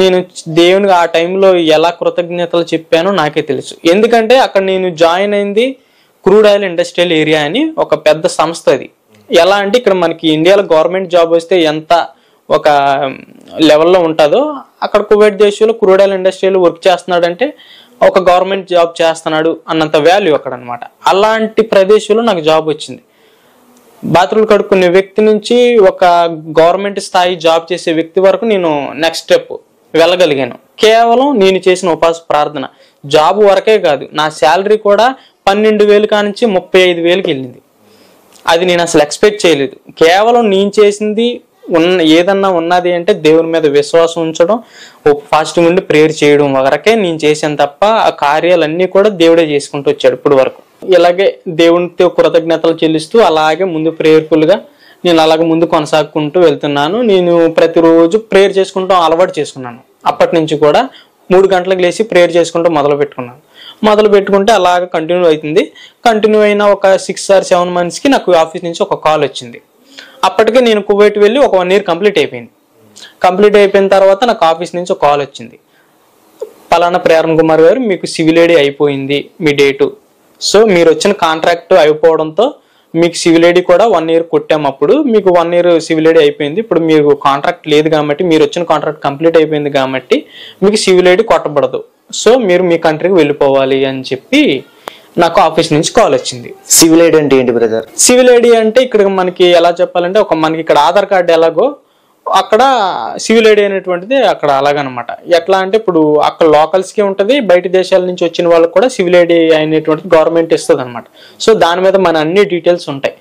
నేను దేవునికి ఆ టైంలో ఎలా కృతజ్ఞతలు చెప్పానో నాకే తెలుసు. ఎందుకంటే అక్కడ నేను జాయిన్ అయింది క్రూడ్ ఆయిల్ ఇండస్ట్రియల్ ఏరియా అని ఒక పెద్ద సంస్థ. అది ఎలా అంటే ఇక్కడ మనకి ఇండియాలో గవర్నమెంట్ జాబ్ వస్తే ఎంత ఒక లెవెల్లో ఉంటుందో అక్కడ కువైట్ దేశంలో క్రూడ్ ఆయిల్ ఇండస్ట్రీలో వర్క్ చేస్తున్నాడంటే ఒక గవర్నమెంట్ జాబ్ చేస్తున్నాడు అన్నంత వాల్యూ అక్కడ అనమాట. అలాంటి ప్రదేశంలో నాకు జాబ్ వచ్చింది. బాత్రూమ్లు కడుక్కునే వ్యక్తి నుంచి ఒక గవర్నమెంట్ స్థాయి జాబ్ చేసే వ్యక్తి వరకు నేను నెక్స్ట్ స్టెప్ వెళ్ళగలిగాను. కేవలం నేను చేసిన ఉపవాస ప్రార్థన. జాబ్ వరకే కాదు, నా శాలరీ కూడా 12,000 కానించి 35,000కి వెళ్ళింది. అది నేను అసలు ఎక్స్పెక్ట్ చేయలేదు. కేవలం నేను చేసింది ఏదన్నా ఉన్నది అంటే దేవుని మీద విశ్వాసం ఉంచడం, ఫాస్టింగ్ ఉండి ప్రేయర్ చేయడం వరకే నేను చేశాను తప్ప ఆ కార్యాలన్నీ కూడా దేవుడే చేసుకుంటూ వచ్చాడు ఇప్పుడు వరకు. ఇలాగే దేవునితో కృతజ్ఞతలు చెల్లిస్తూ అలాగే ముందు ప్రేయర్ఫుల్గా నేను అలాగే ముందు కొనసాగుకుంటూ వెళ్తున్నాను. నేను ప్రతిరోజు ప్రేయర్ చేసుకుంటాం అలవాటు చేసుకున్నాను. అప్పటి నుంచి కూడా 3 గంటలకు లేచి ప్రేయర్ చేసుకుంటూ మొదలు పెట్టుకుంటే అలాగ కంటిన్యూ అవుతుంది. కంటిన్యూ అయిన ఒక 6 or 7 monthsకి నాకు ఆఫీస్ నుంచి ఒక కాల్ వచ్చింది. అప్పటికే నేను కువైట్ వెళ్ళి ఒక 1 year కంప్లీట్ అయిపోయింది. కంప్లీట్ అయిపోయిన తర్వాత నాకు ఆఫీస్ నుంచి ఒక కాల్ వచ్చింది. పలానా ప్రేరణ కుమార్ గారు, మీకు సివిల్ ఐడి అయిపోయింది మీ డేటు. సో మీరు వచ్చిన కాంట్రాక్ట్ అయిపోవడంతో మీకు సివిల్ ఐడి కూడా 1 year కొట్టాము. అప్పుడు మీకు 1 year సివిల్ ఐడి అయిపోయింది. ఇప్పుడు మీకు కాంట్రాక్ట్ లేదు కాబట్టి, మీరు వచ్చిన కాంట్రాక్ట్ కంప్లీట్ అయిపోయింది కాబట్టి మీకు సివిల్ ఐడి కొట్టబడదు. సో మీరు మీ కంట్రీకి వెళ్ళిపోవాలి అని చెప్పి నాకు ఆఫీస్ నుంచి కాల్ వచ్చింది. సివిల్ ఐడి అంటే ఏంటి బ్రదర్? సివిల్ ఐడి అంటే ఇక్కడ మనకి ఎలా చెప్పాలంటే మనకి ఇక్కడ ఆధార్ కార్డు ఎలాగో అక్కడ సివిల్ ఐడి అనేటువంటిది అక్కడ అలాగనమాట. ఎట్లా అంటే ఇప్పుడు అక్కడ లోకల్స్కి ఉంటుంది, బయట దేశాల నుంచి వచ్చిన వాళ్ళకి కూడా సివిల్ ఐడి అనేటువంటిది గవర్నమెంట్ ఇస్తుంది అనమాట. సో దాని మీద మన అన్ని డీటెయిల్స్ ఉంటాయి.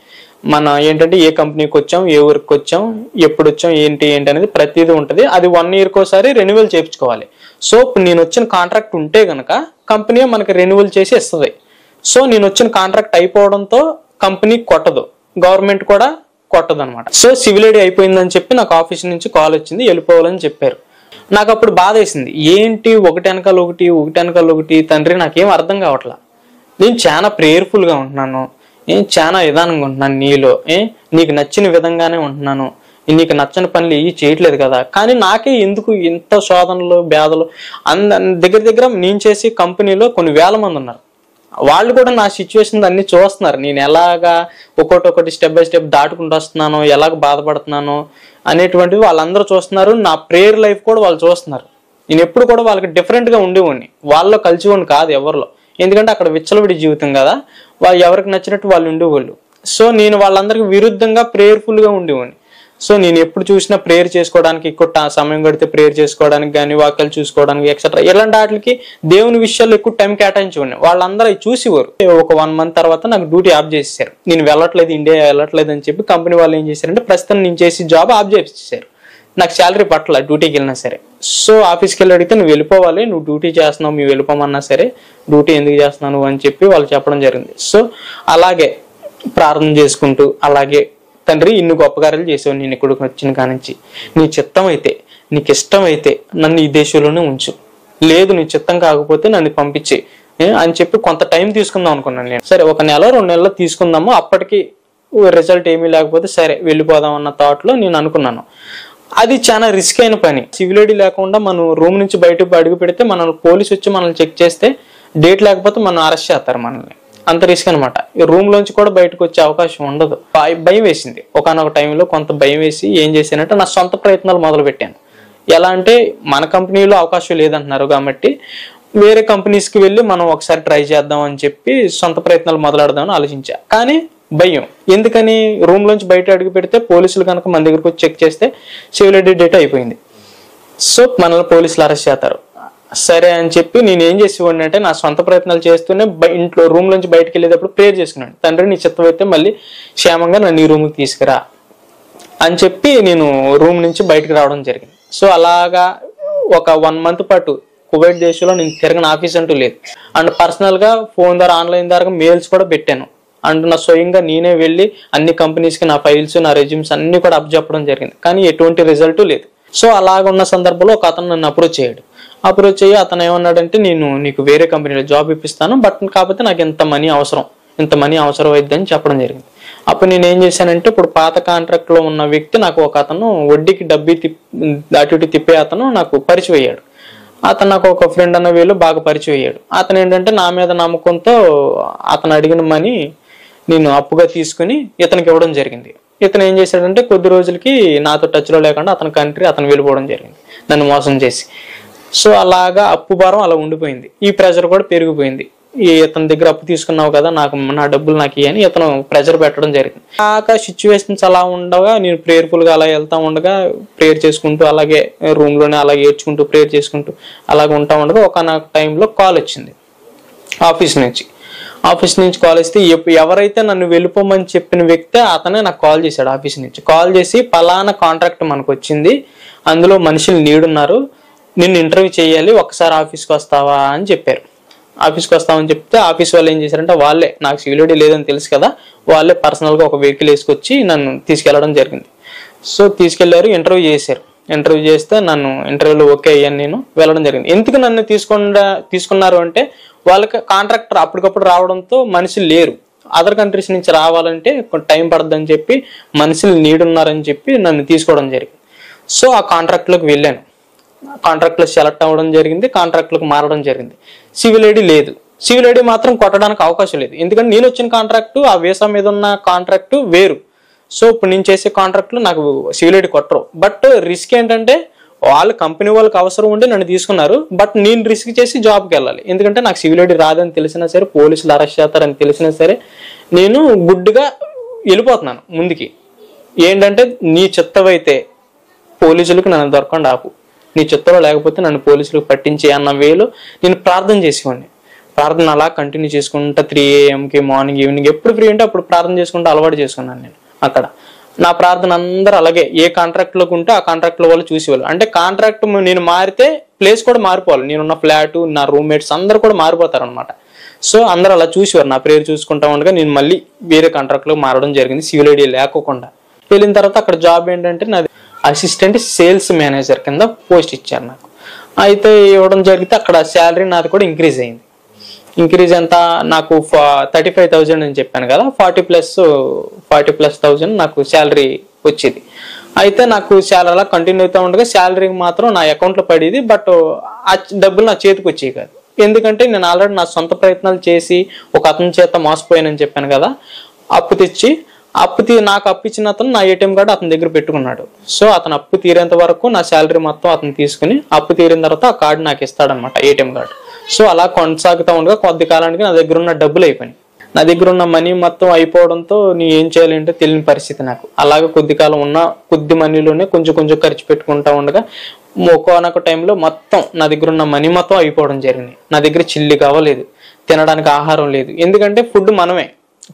మన ఏంటంటే ఏ కంపెనీకి వచ్చాం, ఏ ఊరికి వచ్చాం, ఎప్పుడు వచ్చాం, ఏంటి అనేది ప్రతిదీ ఉంటుంది. అది 1 ఇయర్కి ఒకసారి రెన్యువల్ చేయించుకోవాలి. సో ఇప్పుడు నేను వచ్చిన కాంట్రాక్ట్ ఉంటే కనుక కంపెనీ మనకి రెన్యువల్ చేసి ఇస్తుంది. సో నేను వచ్చిన కాంట్రాక్ట్ అయిపోవడంతో కంపెనీ కొట్టదు, గవర్నమెంట్ కూడా కొట్టదు అనమాట. సో సివిల్ ఐడి అయిపోయిందని చెప్పి నాకు ఆఫీస్ నుంచి కాల్ వచ్చింది, వెళ్ళిపోవాలని చెప్పారు. నాకు అప్పుడు బాధ వేసింది, ఏంటి ఒకటి వెనకాల ఒకటి తండ్రి, నాకేం అర్థం కావట్లా. నేను చాలా ప్రేయర్ఫుల్గా ఉంటున్నాను, చాలా విధానంగా ఉంటున్నాను నీలో, నీకు నచ్చిన విధంగానే ఉంటున్నాను, నీకు నచ్చని పనులు ఏవి చేయట్లేదు కదా. కానీ నాకే ఎందుకు ఇంత శోధనలు బాధలు? దగ్గర నేను చేసే కంపెనీలో కొన్ని వేల మంది ఉన్నారు. వాళ్ళు కూడా నా సిచ్యువేషన్ అన్ని చూస్తున్నారు, నేను ఎలాగా ఒక్కొక్కటి స్టెప్ బై స్టెప్ దాటుకుంటూ వస్తున్నాను, ఎలాగ బాధపడుతున్నాను అనేటువంటివి వాళ్ళందరూ చూస్తున్నారు. నా ప్రేయర్ లైఫ్ కూడా వాళ్ళు చూస్తున్నారు. నేను ఎప్పుడు కూడా వాళ్ళకి డిఫరెంట్గా ఉండేవాడిని, వాళ్ళలో కలిసివాడిని కాదు ఎవరిలో. ఎందుకంటే అక్కడ విచ్చలవిడి జీవితం కదా, వాళ్ళు ఎవరికి నచ్చినట్టు వాళ్ళు ఉండేవాళ్ళు. సో నేను వాళ్ళందరికీ విరుద్ధంగా ప్రేయర్ఫుల్గా ఉండేవాడిని. సో నేను ఎప్పుడు చూసినా ప్రేయర్ చేసుకోవడానికి, ఎక్కువ సమయం గడితే ప్రేయర్ చేసుకోవడానికి కానీ, వాక్యాలు చూసుకోవడానికి ఎక్సెట్రా ఇలాంటి వాటికి దేవుని విషయాల్లో ఎక్కువ టైం కేటాయించేవాడిని. వాళ్ళందరూ అవి చూసేవారు. ఒక 1 మంత్ తర్వాత నాకు డ్యూటీ ఆఫ్ చేసేసారు. నేను వెళ్ళట్లేదు, ఇండియా వెళ్ళట్లేదు అని చెప్పి కంపెనీ వాళ్ళు ఏం చేశారంటే ప్రస్తుతం నేను చేసి జాబ్ ఆఫ్ చేసేసారు. నాకు శాలరీ పట్టల డ్యూటీకి వెళ్ళినా సరే. సో ఆఫీస్కి వెళ్ళి అడిగితే నువ్వు వెళ్ళిపోవాలి, నువ్వు డ్యూటీ చేస్తున్నావు, మేము వెళ్ళిపోమన్నా సరే డ్యూటీ ఎందుకు చేస్తున్నావు అని చెప్పి వాళ్ళు చెప్పడం జరిగింది. సో అలాగే ప్రార్థన చేసుకుంటూ, అలాగే తండ్రి ఇన్ని గొప్ప కార్యాలు చేసావు నేను ఇక్కడికి వచ్చిన కానించి, నీ చిత్తం అయితే, నీకు ఇష్టం అయితే నన్ను ఈ దేశంలోనే ఉంచు, లేదు నీ చిత్తం కాకపోతే నన్ను పంపించే అని చెప్పి కొంత టైం తీసుకుందాం అనుకున్నాను నేను. సరే 1 నెల 2 నెలలు తీసుకుందాము, అప్పటికి రిజల్ట్ ఏమీ లేకపోతే సరే వెళ్ళిపోదాం అన్న థాట్లో నేను అనుకున్నాను. అది చాలా రిస్క్ అయిన పని. సివిల్ ఐడి లేకుండా మనం రూమ్ నుంచి బయటకు అడుగు పెడితే మన పోలీసు వచ్చి మనల్ని చెక్ చేస్తే డేట్ లేకపోతే మనం అరెస్ట్ చేస్తారు మనల్ని. అంత రిస్క్ అనమాట. రూమ్ లోంచి కూడా బయటకు వచ్చే అవకాశం ఉండదు. భయం వేసింది. ఒకనొక టైంలో కొంత భయం వేసి ఏం చేశానంటే నా సొంత ప్రయత్నాలు మొదలు పెట్టాను. ఎలా అంటే మన కంపెనీలో అవకాశం లేదంటున్నారు కాబట్టి వేరే కంపెనీస్కి వెళ్ళి మనం ఒకసారి ట్రై చేద్దాం అని చెప్పి సొంత ప్రయత్నాలు మొదలెడదామని ఆలోచించా. కానీ భయం ఎందుకని, రూమ్ లోంచి బయట అడుగు పెడితే పోలీసులు కనుక మన దగ్గరకు వచ్చి చెక్ చేస్తే సివిల్ ఐడి డేటా అయిపోయింది. సో మనల్ని పోలీసులు అరెస్ట్ చేస్తారు. సరే అని చెప్పి నేను ఏం చేసేవాడిని అంటే నా సొంత ప్రయత్నాలు చేస్తూనే ఇంట్లో రూమ్ నుంచి బయటకు వెళ్ళేటప్పుడు ప్రేయర్ చేసుకున్నాను, తండ్రి నీ చిత్తం అయితే మళ్ళీ క్షేమంగా నన్ను ఈ రూమ్కి తీసుకురా అని చెప్పి నేను రూమ్ నుంచి బయటకు రావడం జరిగింది. సో అలాగా ఒక 1 మంత్ పాటు కువైట్ దేశంలో నేను తిరగని ఆఫీస్ అంటూ లేదు. అండ్ పర్సనల్గా ఫోన్ ద్వారా ఆన్లైన్ ద్వారా మెయిల్స్ కూడా పెట్టాను. అండ్ నా స్వయంగా నేనే వెళ్ళి అన్ని కంపెనీస్కి నా ఫైల్స్, నా రెజ్యూమ్స్ అన్ని కూడా అప్ చెప్పడం జరిగింది. కానీ ఎటువంటి రిజల్ట్ లేదు. సో అలాగ ఉన్న సందర్భంలో ఒక అతను నన్ను అప్రోచ్ అయ్యాడు. అప్రోచ్ అయ్యి అతను ఏమన్నాడంటే నేను నీకు వేరే కంపెనీలో జాబ్ ఇప్పిస్తాను, బట్ కాకపోతే నాకు ఇంత మనీ అవసరం అయిద్దని చెప్పడం జరిగింది. అప్పుడు నేను ఏం చేశానంటే ఇప్పుడు పాత కాంట్రాక్ట్లో ఉన్న వ్యక్తి నాకు ఒక అతను వడ్డీకి డబ్బి అటు ఇటు తిప్పే అతను నాకు పరిచయం అయ్యాడు. అతను నాకు ఒక ఫ్రెండ్ అన్న వేలో బాగా పరిచయం అయ్యాడు. అతను ఏంటంటే నా మీద నమ్మకంతో అతను అడిగిన మనీ నేను అప్పుగా తీసుకుని ఇతనికి ఇవ్వడం జరిగింది. ఇతను ఏం చేశాడంటే కొద్ది రోజులకి నాతో టచ్లో లేకుండా అతని కంట్రీ అతను వెళ్ళిపోవడం జరిగింది నన్ను మోసం చేసి. సో అలాగా అప్పు భారం అలా ఉండిపోయింది. ఈ ప్రెషర్ కూడా పెరిగిపోయింది. ఇతని దగ్గర అప్పు తీసుకున్నావు కదా, నా డబ్బులు నాకు ఇవ్వని ఇతను ప్రెషర్ పెట్టడం జరిగింది. ఆ సిచ్యువేషన్స్ అలా ఉండగా నేను ప్రేయర్ఫుల్గా అలా వెళ్తా ఉండగా ప్రేయర్ చేసుకుంటూ అలాగే రూమ్లోనే అలాగే ఏడ్చుకుంటూ ప్రేయర్ చేసుకుంటూ అలాగే ఉంటా ఉండగా ఒక టైంలో కాల్ వచ్చింది ఆఫీస్ నుంచి కాల్ వస్తే ఎవరైతే నన్ను వెళ్ళిపోమని చెప్పిన వ్యక్తి అతనే నాకు కాల్ చేశాడు. ఆఫీస్ నుంచి కాల్ చేసి పలానా కాంట్రాక్ట్ మనకు వచ్చింది, అందులో మనుషులు నీడున్నారు, నిన్ను ఇంటర్వ్యూ చేయాలి, ఒకసారి ఆఫీస్కి వస్తావా అని చెప్పారు. ఆఫీస్కి వస్తామని చెప్తే ఆఫీస్ వాళ్ళు ఏం చేశారంటే వాళ్ళే, నాకు సివిల్ ఐడి లేదని తెలుసు కదా, వాళ్ళే పర్సనల్గా ఒక వెహికల్ వేసుకొచ్చి నన్ను తీసుకెళ్లడం జరిగింది. సో తీసుకెళ్లారు, ఇంటర్వ్యూ చేశారు. ఇంటర్వ్యూ చేస్తే నన్ను ఇంటర్వ్యూలో ఓకే అయ్యాను, నేను వెళ్ళడం జరిగింది. ఎందుకు నన్ను తీసుకున్నారు అంటే వాళ్ళకి కాంట్రాక్టర్ అప్పటికప్పుడు రావడంతో మనుషులు లేరు, అదర్ కంట్రీస్ నుంచి రావాలంటే టైం పడుతుందని చెప్పి మనుషులు నీడున్నారని చెప్పి నన్ను తీసుకోవడం జరిగింది. సో ఆ కాంట్రాక్ట్లోకి వెళ్ళాను. కాంట్రాక్ట్లో సెలెక్ట్ అవ్వడం జరిగింది, కాంట్రాక్ట్లోకి మారడం జరిగింది. సివిల్ ఐడి లేదు, సివిల్ ఐడి మాత్రం కొట్టడానికి అవకాశం లేదు. ఎందుకంటే నేను వచ్చిన కాంట్రాక్టు ఆ వీసా మీద ఉన్న కాంట్రాక్టు వేరు. సో ఇప్పుడు నేను చేసే కాంట్రాక్ట్లు నాకు సివిల్ ఐడి కొట్టరు. బట్ రిస్క్ ఏంటంటే వాళ్ళ కంపెనీ వాళ్ళకి అవసరం ఉండి నన్ను తీసుకున్నారు, బట్ నేను రిస్క్ చేసి జాబ్కి వెళ్ళాలి. ఎందుకంటే నాకు సివిల్ ఐడి రాదని తెలిసినా సరే, పోలీసులు అరెస్ట్ చేస్తారని తెలిసినా సరే నేను గుడ్డుగా వెళ్ళిపోతున్నాను ముందుకి. ఏంటంటే నీ చిత్తమైతే పోలీసులకు నన్ను దొరకకుండా ఆపు, నీ చిత్తంలో లేకపోతే నన్ను పోలీసులకు పట్టించి అన్న వేలో నేను ప్రార్థన చేసేవాడిని. ప్రార్థన అలా కంటిన్యూ చేసుకుంటా 3 AM మార్నింగ్ ఈవినింగ్ ఎప్పుడు ఫ్రీ ఉంటే అప్పుడు ప్రార్థన చేసుకుంటూ అలవాటు చేసుకున్నాను నేను. అక్కడ నా ప్రార్థన అందరూ అలాగే, ఏ కాంట్రాక్ట్లోకి ఉంటే ఆ కాంట్రాక్ట్లో వాళ్ళు చూసేవాళ్ళు. అంటే కాంట్రాక్ట్ నేను మారితే ప్లేస్ కూడా మారిపోవాలి, నేనున్న ఫ్లాట్, నా రూమ్మేట్స్ అందరూ కూడా మారిపోతారు అనమాట. సో అందరూ అలా చూసేవారు. నా ప్రేయర్ చూసుకుంటా ఉండగా నేను మళ్ళీ వేరే కాంట్రాక్ట్లో మారడం జరిగింది, సివిల్ ఐడి లేకోకుండా. వెళ్ళిన తర్వాత అక్కడ జాబ్ ఏంటంటే నాది అసిస్టెంట్ సేల్స్ మేనేజర్ కింద పోస్ట్ ఇచ్చారు నాకు. అయితే ఇవ్వడం జరిగితే అక్కడ శాలరీ నాది కూడా ఇంక్రీజ్ అయింది. ఇంక్రీజ్ ఎంత, నాకు 35,000 అని చెప్పాను కదా, 40,000 నాకు శాలరీ వచ్చేది. అయితే నాకు శాలరీ అలా కంటిన్యూ అవుతూ ఉండగా శాలరీ మాత్రం నా అకౌంట్లో పడేది, బట్ ఆ డబ్బులు నా చేతికి వచ్చేవి కాదు. ఎందుకంటే నేను ఆల్రెడీ నా సొంత ప్రయత్నాలు చేసి ఒక అతని చేత మోసపోయానని చెప్పాను కదా, అప్పు తెచ్చి నాకు అప్పు ఇచ్చిన అతను నా ATM కార్డు అతని దగ్గర పెట్టుకున్నాడు. సో అతను అప్పు తీరేంత వరకు నా శాలరీ మొత్తం అతను తీసుకుని అప్పు తీరిన తర్వాత ఆ కార్డు నాకు ఇస్తాడనమాట, ATM కార్డు. సో అలా కొనసాగుతూ ఉండగా కొద్ది కాలానికి నా దగ్గర ఉన్న డబ్బులు అయిపోయినాయి. నా దగ్గర ఉన్న మనీ మొత్తం అయిపోవడంతో నేను ఏం చేయాలి అంటే తెలియని పరిస్థితి నాకు. అలాగే కొద్ది కాలం ఉన్న కొద్ది మనీలోనే కొంచెం కొంచెం ఖర్చు పెట్టుకుంటా ఉండగా ఒక్కొక్క టైంలో మొత్తం నా దగ్గర ఉన్న మనీ మొత్తం అయిపోవడం జరిగింది. నా దగ్గర చిల్లి కావలేదు, తినడానికి ఆహారం లేదు. ఎందుకంటే ఫుడ్ మనమే,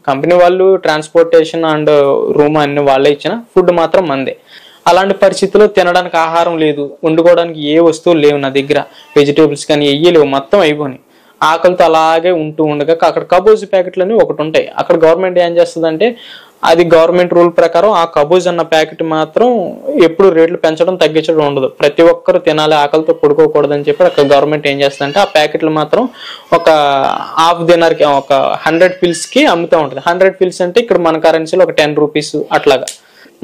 కంపెనీ వాళ్ళు ట్రాన్స్పోర్టేషన్ అండ్ రూమ్ అన్ని వాళ్ళే ఇచ్చిన, ఫుడ్ మాత్రం మందే. అలాంటి పరిస్థితుల్లో తినడానికి ఆహారం లేదు, వండుకోవడానికి ఏ వస్తువులు లేవు నా దగ్గర, వెజిటేబుల్స్ కానీ ఏవి లేవు, మొత్తం అయిపోయినాయి. ఆకలితో అలాగే ఉంటూ ఉండగా అక్కడ కబోజ్ ప్యాకెట్లు అని ఒకటి ఉంటాయి. అక్కడ గవర్నమెంట్ ఏం చేస్తుందంటే, అది గవర్నమెంట్ రూల్ ప్రకారం ఆ కబోజ్ అన్న ప్యాకెట్ మాత్రం ఎప్పుడు రేట్లు పెంచడం తగ్గించడం ఉండదు, ప్రతి ఒక్కరు తినాలి, ఆకలితో పడుకోకూడదు అని చెప్పి అక్కడ గవర్నమెంట్ ఏం చేస్తుందంటే ఆ ప్యాకెట్లు మాత్రం ఒక ½ దినార్కి ఒక 100 pills అమ్ముతూ ఉంటుంది. 100 pills అంటే ఇక్కడ మన కరెన్సీలో ఒక 10 రూపీస్ అట్లాగా.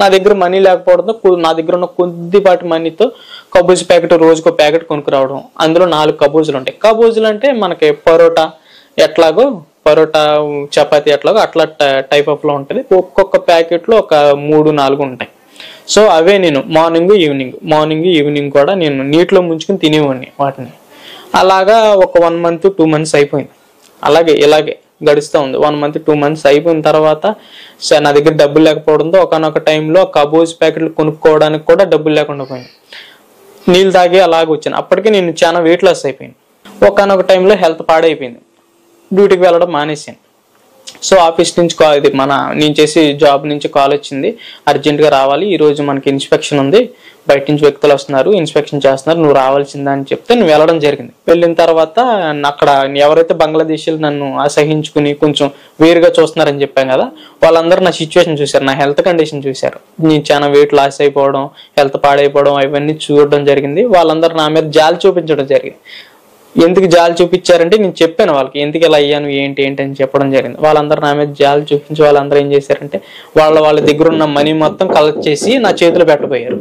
నా దగ్గర మనీ లేకపోవడంతో నా దగ్గర ఉన్న కొద్దిపాటి మనీతో కబోజ్ ప్యాకెట్ రోజుకో ప్యాకెట్ కొనుక్కురావడం. అందులో 4 కబోజులు ఉంటాయి. కబోజులు అంటే మనకి పరోటా ఎట్లాగో, పరోటా చపాతీ ఎట్లాగో అట్లా టైప్ ఆఫ్ లో ఉంటుంది. ఒక్కొక్క ప్యాకెట్లో ఒక 3-4 ఉంటాయి. సో అవే నేను మార్నింగ్ ఈవినింగ్ కూడా నేను నీటిలో ముంచుకుని తినేవాడిని వాటిని. అలాగా ఒక 1 month 2 months అయిపోయింది. ఇలాగే గడుస్తూ ఉంది. 1 month 2 months అయిపోయిన తర్వాత నా దగ్గర డబ్బులు లేకపోవడంతో ఒకనొక టైంలో కబోజ్ ప్యాకెట్లు కొనుక్కోవడానికి కూడా డబ్బులు లేకుండా పోయింది. నీళ్ళు తాగి అలాగే వచ్చాను. అప్పటికే నేను చాలా వెయిట్ లాస్ అయిపోయింది. ఒకనొక టైంలో హెల్త్ పాడైపోయింది, డ్యూటీకి వెళ్ళడం మానేసాను. సో ఆఫీస్ నుంచి నేను చేసే జాబ్ నుంచి కాల్ వచ్చింది, అర్జెంట్గా రావాలి, ఈరోజు మనకి ఇన్స్పెక్షన్ ఉంది, బయట నుంచి వ్యక్తులు వస్తున్నారు, ఇన్స్పెక్షన్ చేస్తున్నారు, నువ్వు రావాల్సిందా అని చెప్తే నేను వెళ్ళడం జరిగింది. వెళ్ళిన తర్వాత అక్కడ ఎవరైతే బంగ్లాదేశీలు నన్ను అసహించుకుని కొంచెం వేరుగా చూస్తున్నారని చెప్పాను కదా, వాళ్ళందరూ నా సిచ్యువేషన్ చూశారు, నా హెల్త్ కండిషన్ చూశారు. నేను చాలా వెయిట్ లాస్ అయిపోవడం, హెల్త్ పాడైపోవడం అవన్నీ చూడడం జరిగింది. వాళ్ళందరూ నా మీద జాలి చూపించడం జరిగింది. ఎందుకు జాలి చూపించారంటే నేను చెప్పాను వాళ్ళకి, ఎందుకు ఇలా అయ్యాను ఏంటి అని చెప్పడం జరిగింది. వాళ్ళందరూ నా మీద జాలి చూపించి వాళ్ళందరూ ఏం చేశారంటే వాళ్ళ దగ్గర ఉన్న మనీ మొత్తం కలెక్ట్ చేసి నా చేతిలో పెట్టబోయారు.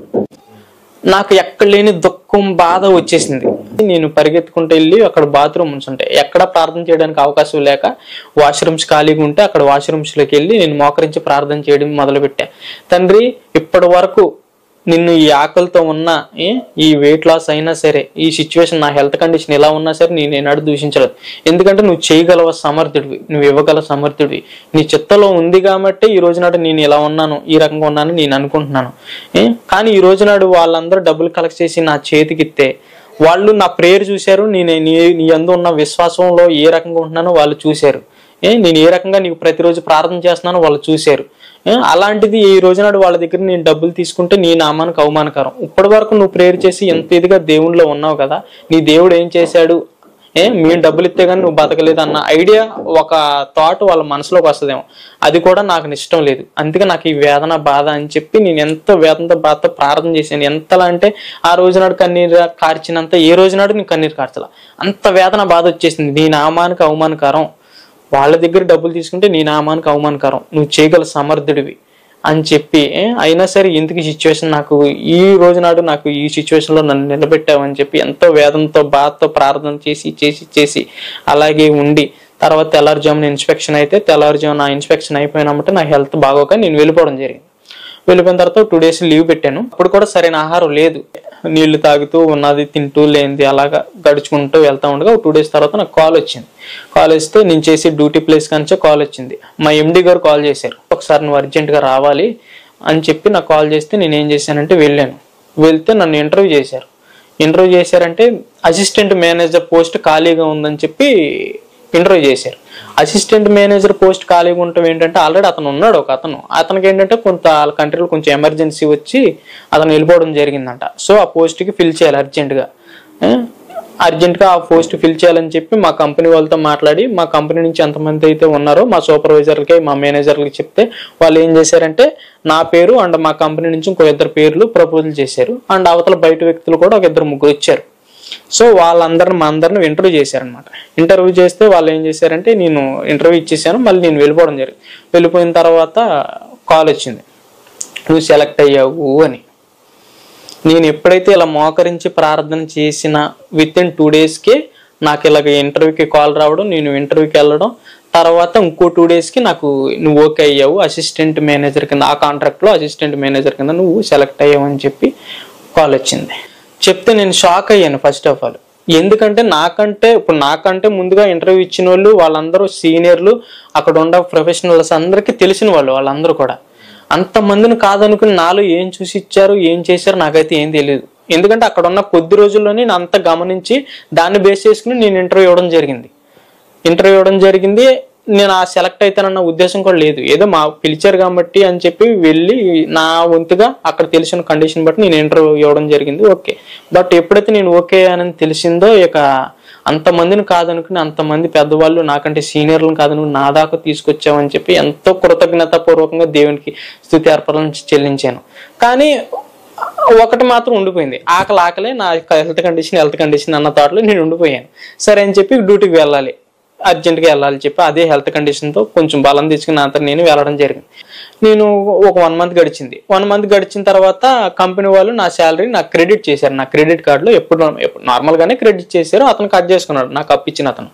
నాకు ఎక్కడ లేని దుఃఖం, బాధ వచ్చేసింది. నేను పరిగెత్తుకుంటూ వెళ్ళి అక్కడ బాత్రూమ్స్ ఉంటాయి, ఎక్కడ ప్రార్థన చేయడానికి అవకాశం లేక వాష్రూమ్స్ ఖాళీగా ఉంటే అక్కడ వాష్రూమ్స్లోకి వెళ్ళి నేను మోకరించి ప్రార్థన చేయడం మొదలుపెట్టా. తండ్రి, ఇప్పటి వరకు నిన్ను ఈ ఆకలితో ఉన్నా, ఈ వెయిట్ లాస్ అయినా సరే, ఈ సిచ్యువేషన్ నా హెల్త్ కండిషన్ ఎలా ఉన్నా సరే నేను ఏనాడు దూషించలేదు. ఎందుకంటే నువ్వు చేయగలవ సమర్థుడివి, నువ్వు ఇవ్వగల సమర్థుడివి, నీ చిత్తలో ఉంది కాబట్టి ఈ రోజు నాడు నేను ఇలా ఉన్నాను, ఈ రకంగా ఉన్నాను నేను అనుకుంటున్నాను. కానీ ఈ రోజు నాడు వాళ్ళందరూ డబ్బులు కలెక్ట్ చేసి నా చేతికిస్తే వాళ్ళు నా ప్రేయర్ చూశారు, నీ యందు ఉన్న విశ్వాసంలో ఏ రకంగా ఉంటున్నానో వాళ్ళు చూశారు, నేను ఏ రకంగా నీకు ప్రతిరోజు ప్రార్థన చేస్తున్నానో వాళ్ళు చూశారు. అలాంటిది ఈ రోజు నాడు వాళ్ళ దగ్గర నేను డబ్బులు తీసుకుంటే నీ నామానికి అవమానకరం. ఇప్పటి వరకు నువ్వు ప్రేయర్ చేసి ఎంత ఇదిగా దేవుడిలో ఉన్నావు కదా, నీ దేవుడు ఏం చేశాడు, మేము డబ్బులు ఇస్తే కానీ నువ్వు బతకలేదు అన్న ఐడియా, ఒక థాట్ వాళ్ళ మనసులోకి వస్తుందేమో. అది కూడా నాకు ఇష్టం లేదు. అందుకే నాకు ఈ వేదన, బాధ అని చెప్పి నేను ఎంతో వేదనతో, బాధతో ప్రార్థన చేశాను. ఎంతలా అంటే ఆ రోజు నాడు కన్నీరు కార్చినంత ఏ రోజు నాడు నేను కన్నీరు కార్చాల, అంత వేదన, బాధ వచ్చేసింది. నీ నామానికి అవమానకరం, వాళ్ళ దగ్గర డబ్బులు తీసుకుంటే నీ నామానికి అవమానకరం, నువ్వు చేయగల సమర్థుడివి అని చెప్పి. అయినా సరే ఎందుకు ఈ సిచ్యువేషన్, నాకు ఈ రోజు నాడు నాకు ఈ సిచ్యువేషన్లో నన్ను నిలబెట్టావని చెప్పి ఎంతో వేదంతో, బాధతో ప్రార్థన చేసి అలాగే ఉండి తర్వాత తెల్లారుజామున ఇన్స్పెక్షన్ అయితే తెల్లారుజామున ఇన్స్పెక్షన్ అయిపోయినామంటే నా హెల్త్ బాగోక నేను వెళ్ళిపోవడం జరిగింది. వెళ్ళిపోయిన తర్వాత 2 days లీవ్ పెట్టాను. అప్పుడు కూడా సరైన ఆహారం లేదు, నీళ్లు తాగుతూ ఉన్నది తింటూ లేనిది అలాగా గడుచుకుంటూ వెళ్తా ఉండగా 2 days తర్వాత నాకు కాల్ వచ్చింది. కాల్ వస్తే నేను చేసి డ్యూటీ ప్లేస్ కానించే కాల్ వచ్చింది. మా MD గారు కాల్ చేశారు, ఒకసారి నువ్వు అర్జెంటుగా రావాలి అని చెప్పి నాకు కాల్ చేస్తే నేను ఏం చేశానంటే వెళ్ళాను. వెళ్తే నన్ను ఇంటర్వ్యూ చేశారంటే అసిస్టెంట్ మేనేజర్ పోస్ట్ ఖాళీగా ఉందని చెప్పి ఇంటర్వ్యూ చేశారు. అసిస్టెంట్ మేనేజర్ పోస్ట్ ఖాళీగా ఉండటం ఏంటంటే ఆల్రెడీ అతను ఉన్నాడు, ఒక అతనికి ఏంటంటే కొంత వాళ్ళ కంట్రీలో కొంచెం ఎమర్జెన్సీ వచ్చి అతను వెళ్ళిపోవడం జరిగిందంట. సో ఆ పోస్ట్కి ఫిల్ చేయాలి అర్జెంట్గా ఆ పోస్ట్ ఫిల్ చేయాలని చెప్పి మా కంపెనీ వాళ్ళతో మాట్లాడి, మా కంపెనీ నుంచి ఎంతమంది అయితే ఉన్నారో మా సూపర్వైజర్లకి మా మేనేజర్లకి చెప్తే వాళ్ళు ఏం చేశారంటే నా పేరు అండ్ మా కంపెనీ నుంచి ఇంకో 2 పేర్లు ప్రపోజల్ చేశారు. అండ్ అవతల బయట వ్యక్తులు కూడా ఒక 2-3 వచ్చారు. సో వాళ్ళందరిని మా అందరిని ఇంటర్వ్యూ చేశారనమాట. ఇంటర్వ్యూ చేస్తే వాళ్ళు ఏం చేశారంటే నేను ఇంటర్వ్యూ ఇచ్చేసాను, మళ్ళీ నేను వెళ్ళిపోవడం జరిగింది. వెళ్ళిపోయిన తర్వాత కాల్ వచ్చింది, నువ్వు సెలెక్ట్ అయ్యావు అని. నేను ఎప్పుడైతే ఇలా మోకరించి ప్రార్థన చేసిన వితిన్ 2 డేస్కి నాకు ఇలాగ ఇంటర్వ్యూకి కాల్ రావడం, నేను ఇంటర్వ్యూకి వెళ్ళడం, తర్వాత ఇంకో 2 డేస్కి నాకు నువ్వు ఓకే అయ్యావు, అసిస్టెంట్ మేనేజర్ కింద ఆ కాంట్రాక్ట్లో అసిస్టెంట్ మేనేజర్ కింద నువ్వు సెలెక్ట్ అయ్యావు అని చెప్పి కాల్ వచ్చింది. చెప్తే నేను షాక్ అయ్యాను ఫస్ట్ ఆఫ్ ఆల్. ఎందుకంటే నాకంటే ముందుగా ఇంటర్వ్యూ ఇచ్చిన వాళ్ళు వాళ్ళందరూ సీనియర్లు, అక్కడ ఉన్న ప్రొఫెషనల్స్ అందరికీ తెలిసిన వాళ్ళందరూ కూడా. అంతమందిని కాదనుకుని నాలో ఏం చూసి ఇచ్చారు, ఏం చేశారు నాకైతే ఏం తెలియదు. ఎందుకంటే అక్కడ ఉన్న కొద్ది రోజుల్లోనే నేను అంత గమనించి దాన్ని బేస్ చేసుకుని నేను ఇంటర్వ్యూ ఇవ్వడం జరిగింది. నేను ఆ సెలెక్ట్ అవుతానన్న ఉద్దేశం కూడా లేదు, ఏదో మా పిలిచారు కాబట్టి అని చెప్పి వెళ్ళి నా వంతుగా అక్కడ తెలిసిన కండిషన్ బట్టి నేను ఇంటర్వ్యూ ఇవ్వడం జరిగింది. ఓకే, బట్ ఎప్పుడైతే నేను ఓకే అని తెలిసిందో ఇక అంతమందిని కాదనుకుని, అంతమంది పెద్దవాళ్ళు నాకంటే సీనియర్లను కాదనుకుని నా దాకా తీసుకొచ్చామని చెప్పి ఎంతో కృతజ్ఞతాపూర్వకంగా దేవునికి స్తుతి అర్పణలు చెల్లించాను. కానీ ఒకటి మాత్రం ఉండిపోయింది, ఆకలే నా హెల్త్ కండిషన్ అన్న థాట్లో నేను ఉండిపోయాను. సరే అని చెప్పి డ్యూటీకి వెళ్ళాలి, అర్జెంట్గా వెళ్ళాలి చెప్పి అదే హెల్త్ కండిషన్తో కొంచెం బలం తీసుకుని అంతా నేను వెళ్ళడం జరిగింది. నేను ఒక 1 మంత్ గడిచింది. 1 మంత్ గడిచిన తర్వాత కంపెనీ వాళ్ళు నా శాలరీ నాకు క్రెడిట్ చేశారు. నా క్రెడిట్ కార్డులో ఎప్పుడు నార్మల్గానే క్రెడిట్ చేశారు, అతను కట్ చేసుకున్నాడు నాకు అప్పిచ్చిన అతను.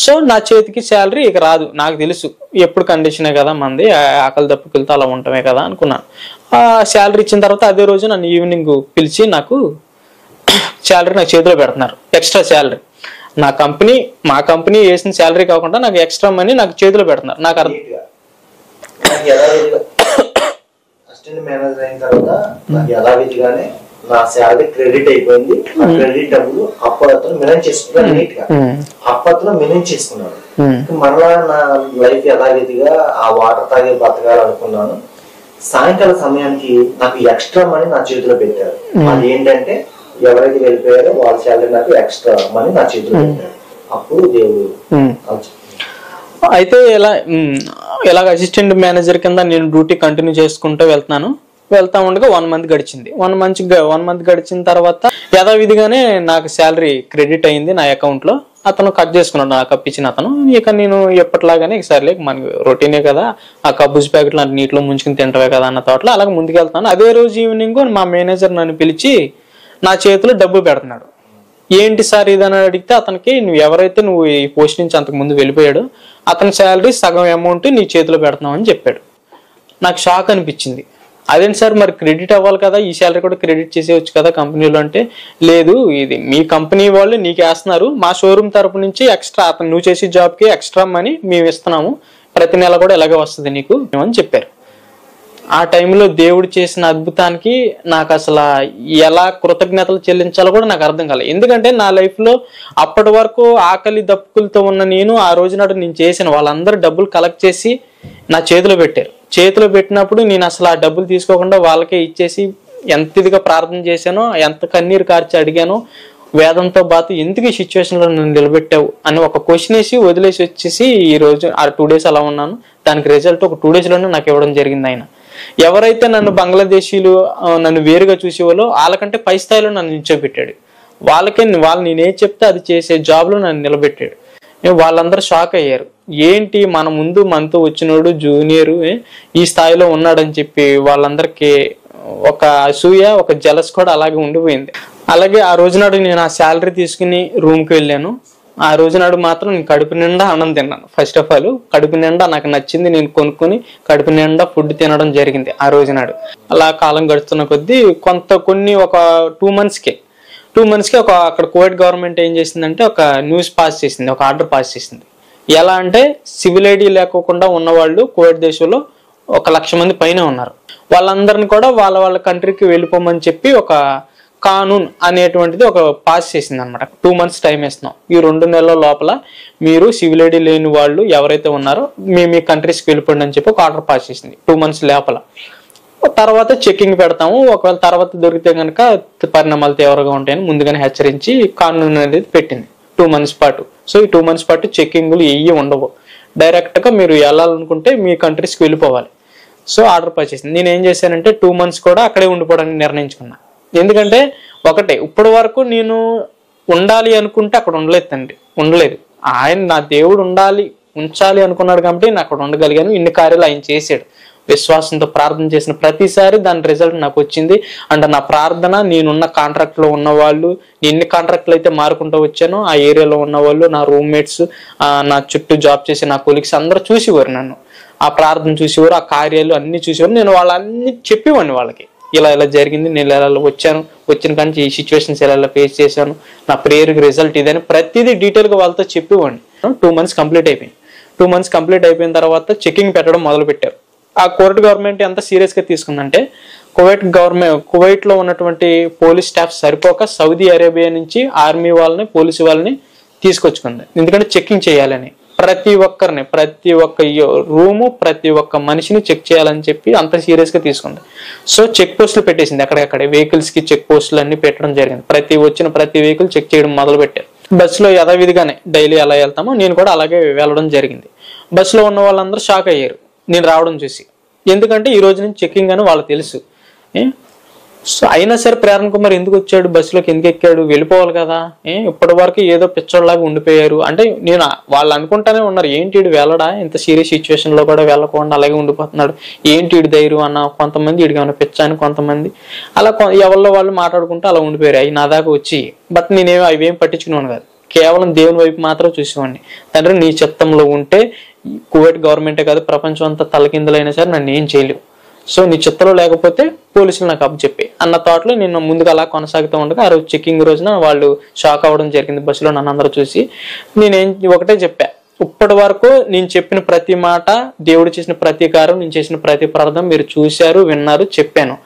సో నా చేతికి శాలరీ ఇక రాదు, నాకు తెలుసు ఎప్పుడు కండిషనే కదా మంది, ఆకలి దప్పుకెళ్తే అలా ఉండటమే కదా అనుకున్నాను. ఆ శాలరీ ఇచ్చిన తర్వాత అదే రోజు నన్ను ఈవినింగ్ పిలిచి నాకు శాలరీ నాకు చేతిలో పెడుతున్నారు, ఎక్స్ట్రా శాలరీ. మా కంపెనీ వేసిన శాలరీ కాకుండా నాకు ఎక్స్ట్రా మనీ నాకు చేతిలో పెడుతున్నారు. నాకు అసిస్టెంట్ మేనేజర్ అయిన తర్వాత నాకు యథావిధిగానే నా శాలరీ క్రెడిట్ అయిపోయింది. ఆ క్రెడిట్ డబ్బులు అప్పట్లో మినిమం చేసుకున్నాను, నీట్ గా అప్పట్లో మినిమం చేసుకున్నాను. మరలా నా లైఫ్ యథావిధిగా ఆ వాటర్ తాగి బతకాలనుకున్నాను. సాయంకాల సమయానికి నాకు ఎక్స్ట్రా మనీ నా చేతిలో పెట్టారు. అది ఏంటంటే ఎవరైతే వెళ్ళిపోయారో వాళ్ళ శాలరీ నాకు ఎక్స్ట్రా మనీ నా చేతిలో పెట్టారు. అప్పుడు దేవుడు అయితే ఇలాగ అసిస్టెంట్ మేనేజర్ కింద నేను డ్యూటీ కంటిన్యూ చేసుకుంటూ వెళ్తా ఉండగా 1 మంత్ గడిచింది. 1 మంత్ గడిచిన తర్వాత యథావిధిగానే నాకు శాలరీ క్రెడిట్ అయింది నా అకౌంట్ లో. అతను కట్ చేసుకున్నాడు నాకు అప్పించిన అతను. ఇక నేను ఎప్పటిలాగానే సర్లే మనకి రొటీనే కదా, ఆ కబ్బుజ్ ప్యాకెట్లు నీటిలో ముంచుకుని తింటవే కదా అన్న తోటలో అలాగే ముందుకెళ్తాను. అదే రోజు ఈవినింగ్ మా మేనేజర్ నన్ను పిలిచి నా చేతిలో డబ్బు పెడుతున్నాడు. ఏంటి సార్ ఇదని అడిగితే అతనికి నువ్వు ఈ పోస్ట్ నుంచి అంతకు ముందు వెళ్ళిపోయాడు, అతని శాలరీ సగం అమౌంట్ నీ చేతిలో పెడుతున్నావు అని చెప్పాడు. నాకు షాక్ అనిపించింది. అదేంటి సార్ మరి క్రెడిట్ అవ్వాలి కదా, ఈ శాలరీ కూడా క్రెడిట్ చేసేవచ్చు కదా కంపెనీలో అంటే, లేదు ఇది మీ కంపెనీ వాళ్ళు నీకు వేస్తున్నారు, మా షోరూమ్ తరపు నుంచి ఎక్స్ట్రా అతను నువ్వు చేసే జాబ్కి ఎక్స్ట్రా మనీ మేము ఇస్తున్నాము, ప్రతి నెల కూడా ఇలాగే వస్తుంది నీకు అని చెప్పారు. ఆ టైంలో దేవుడు చేసిన అద్భుతానికి నాకు అసలు ఎలా కృతజ్ఞతలు చెల్లించాలో కూడా నాకు అర్థం కాలేదు. ఎందుకంటే నా లైఫ్లో అప్పటి వరకు ఆకలి దప్పులతో ఉన్న నేను ఆ రోజు నాడు నేను చేసిన వాళ్ళందరూ డబ్బులు కలెక్ట్ చేసి నా చేతిలో పెట్టారు. చేతిలో పెట్టినప్పుడు నేను అసలు ఆ డబ్బులు తీసుకోకుండా వాళ్ళకే ఇచ్చేసి ఎంత ఇదిగా ప్రార్థన చేశానో, ఎంత కన్నీరు కార్చి అడిగానో, వేదంతో బాతు ఎందుకు ఈ సిచ్యువేషన్లో నన్ను నిలబెట్టావు అని ఒక క్వశ్చన్ వేసి వదిలేసి వచ్చేసి ఈ రోజు ఆ 2 డేస్ అలా ఉన్నాను. దానికి రిజల్ట్ ఒక 2 డేస్లోనే నాకు ఇవ్వడం జరిగింది. ఆయన ఎవరైతే నన్ను బంగ్లాదేశీలు నన్ను వేరుగా చూసేవాళ్ళో వాళ్ళకంటే పై స్థాయిలో నన్ను నిల్చోబెట్టాడు. వాళ్ళు నేనేం చెప్తే అది చేసే జాబ్లో నన్ను నిలబెట్టాడు. వాళ్ళందరూ షాక్ అయ్యారు, ఏంటి మన ముందు మనతో వచ్చినోడు జూనియర్ ఈ స్థాయిలో ఉన్నాడని చెప్పి వాళ్ళందరికీ ఒక అసూయ, ఒక జలస్ కూడా అలాగే ఉండిపోయింది. అలాగే ఆ రోజునాడు నేను ఆ శాలరీ తీసుకుని రూమ్కి వెళ్ళాను. ఆ రోజునాడు మాత్రం నేను కడుపు నిండా అన్నం తిన్నాను. ఫస్ట్ ఆఫ్ ఆల్ కడుపు నిండా నాకు నచ్చింది నేను కొనుక్కొని కడుపు నిండా ఫుడ్ తినడం జరిగింది ఆ రోజునాడు. అలా కాలం గడుస్తున్న కొద్దీ కొన్ని ఒక 2 మంత్స్కి ఒక అక్కడ కువైట్ గవర్నమెంట్ ఏం చేసిందంటే ఒక న్యూస్ పాస్ చేసింది, ఒక ఆర్డర్ పాస్ చేసింది. ఎలా అంటే సివిల్ ఐడి లేకోకుండా ఉన్నవాళ్ళు కువైట్ దేశంలో 1,00,000 మంది పైన ఉన్నారు. వాళ్ళందరిని కూడా వాళ్ళ కంట్రీకి వెళ్ళిపోమని చెప్పి ఒక కానూన్ అనేటువంటిది ఒక పాస్ చేసింది అనమాట. 2 months టైం ఇస్తున్నాం, ఈ 2 నెలల లోపల మీరు సివిల్ ఐడి లేని వాళ్ళు ఎవరైతే ఉన్నారో మీ కంట్రీస్కి వెళ్ళిపోండి అని చెప్పి ఒక ఆర్డర్ పాస్ చేసింది 2 months లోపల. తర్వాత చెకింగ్ పెడతాము, ఒకవేళ తర్వాత దొరికితే కనుక పరిణామాలు తీవ్రంగా ఉంటాయని ముందుగానే హెచ్చరించి కానూన్ అనేది పెట్టింది 2 months పాటు. సో ఈ 2 months పాటు చెకింగ్లు ఏవి ఉండవు, డైరెక్ట్గా మీరు వెళ్ళాలనుకుంటే మీ కంట్రీస్కి వెళ్ళిపోవాలి. సో ఆర్డర్ పాస్ చేసింది. నేను ఏం చేశానంటే 2 months కూడా అక్కడే ఉండిపోవడానికి నిర్ణయించుకున్నా. ఎందుకంటే ఒకటే, ఇప్పటి వరకు నేను ఉండాలి అనుకుంటే అక్కడ ఉండలేదు. ఆయన నా దేవుడు ఉంచాలి అనుకున్నాడు కాబట్టి నేను అక్కడ ఉండగలిగాను. ఇన్ని కార్యాలు ఆయన చేశాడు. విశ్వాసంతో ప్రార్థన చేసిన ప్రతిసారి దాని రిజల్ట్ నాకు వచ్చింది. అంటే నా ప్రార్థన, నేనున్న కాంట్రాక్ట్లో ఉన్న వాళ్ళు, ఎన్ని కాంట్రాక్ట్లు అయితే మారుకుంటూ వచ్చానో ఆ ఏరియాలో ఉన్న వాళ్ళు, నా రూమ్మేట్స్, నా చుట్టూ జాబ్ చేసే నా కొలీగ్స్ అందరూ చూసేవారు నన్ను. ఆ ప్రార్థన చూసేవారు, ఆ కార్యాలు అన్ని చూసేవారు. నేను వాళ్ళన్నీ చెప్పేవాడిని వాళ్ళకి, ఇలా జరిగింది, నేను ఇలా వచ్చిన కానీ ఈ సిచ్యువేషన్స్ ఇలా ఫేస్ చేశాను, నా ప్రేయర్కి రిజల్ట్ ఇదని ప్రతిదీ డీటెయిల్గా వాళ్ళతో చెప్పేవాడిని. 2 months కంప్లీట్ అయిపోయింది. 2 months కంప్లీట్ అయిపోయిన తర్వాత చెకింగ్ పెట్టడం మొదలు పెట్టారు. ఆ కువైట్ గవర్నమెంట్ ఎంత సీరియస్గా తీసుకుందంటే, కువైట్లో ఉన్నటువంటి పోలీస్ స్టాఫ్ సరిపోక సౌదీ అరేబియా నుంచి ఆర్మీ వాళ్ళని, పోలీసు వాళ్ళని తీసుకొచ్చుకుంది. ఎందుకంటే చెకింగ్ చేయాలని, ప్రతి ఒక్క రూము, ప్రతి ఒక్క మనిషిని చెక్ చేయాలని చెప్పి అంత సీరియస్గా తీసుకుంది. సో చెక్ పోస్టులు పెట్టేసింది. అక్కడెక్కడ వెహికల్స్కి చెక్ పోస్టులు అన్ని పెట్టడం జరిగింది. ప్రతి వెహికల్ చెక్ చేయడం మొదలు పెట్టారు. బస్సులో యథావిధిగానే డైలీ ఎలా వెళ్తామో నేను కూడా అలాగే వెళ్ళడం జరిగింది. బస్సులో ఉన్న వాళ్ళందరూ షాక్ అయ్యారు నేను రావడం చూసి. ఎందుకంటే ఈ రోజు నుంచి చెకింగ్ అని వాళ్ళకి తెలుసు. సో అయినా సరే ప్రేరణ కుమార్ ఎందుకు వచ్చాడు, బస్సులోకి ఎందుకు ఎక్కాడు, వెళ్ళిపోవాలి కదా, ఇప్పటి వరకు ఏదో పిచ్చోళ్ళలాగా ఉండిపోయారు అంటే వాళ్ళు అనుకుంటానే ఉన్నారు, ఏంటి వీడు వెళ్ళడా, ఇంత సీరియస్ సిచ్యువేషన్ లో కూడా వెళ్ళకుండా అలాగే ఉండిపోతున్నాడు, ఏంటి వీడి ధైర్యం అన్న కొంతమంది, వీడికి ఏమైనా పిచ్చ అని కొంతమంది, అలా ఎవరిలో వాళ్ళు మాట్లాడుకుంటూ అలా ఉండిపోయారు. అవి నా దాకా వచ్చి, బట్ నేనేమో అవేం పట్టించుకున్నాను కాదు, కేవలం దేవుని వైపు మాత్రం చూసేవాడిని. తండ్రి నీ చిత్తంలో ఉంటే కువైట్ గవర్నమెంటే కాదు ప్రపంచం అంతా తలకిందులైనా సరే నన్ను ఏం చేయలేవు, సో నీ చిత్తంలో లేకపోతే పోలీసులు నాకు అప్పచెప్పి అన్న థాట్లో నేను ముందుగా అలా కొనసాగుతూ ఉండగా ఆ రోజు చెకింగ్ రోజున వాళ్ళు షాక్ అవ్వడం జరిగింది. బస్సులో నన్ను అందరూ చూసి ఒకటే చెప్పా, ఇప్పటి వరకు నేను చెప్పిన ప్రతి మాట, దేవుడు చేసిన ప్రతి కార్యం, నేను చేసిన ప్రతి ప్రార్థన మీరు చూశారు, విన్నారు, చెప్పాను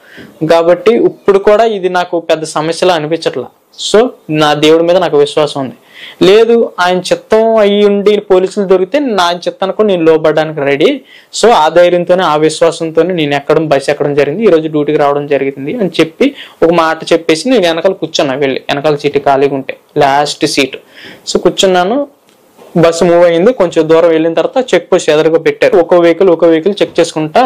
కాబట్టి ఇప్పుడు కూడా ఇది నాకు పెద్ద సమస్యలా అనిపించట్లా. సో నా దేవుడి మీద నాకు విశ్వాసం ఉంది. లేదు ఆయన చిత్తం అయ్యి ఉండి పోలీసులు దొరికితే నా చిత్తానికి కూడా నేను లోబడడానికి రెడీ. సో ఆ ధైర్యంతోనే, ఆ విశ్వాసంతోనే నేను బస్సు ఎక్కడం జరిగింది, ఈ రోజు డ్యూటీకి రావడం జరిగింది అని చెప్పి ఒక మాట చెప్పేసి నేను వెనకాల కూర్చున్నా. వెళ్ళి వెనకాల సీటు ఖాళీగా ఉంటే లాస్ట్ సీట్, సో కూర్చున్నాను. బస్సు మూవ్ అయింది. కొంచెం దూరం వెళ్ళిన తర్వాత చెక్ పోస్ట్ ఎదురుగా పెట్టారు. ఒక వెహికల్ చెక్ చేసుకుంటా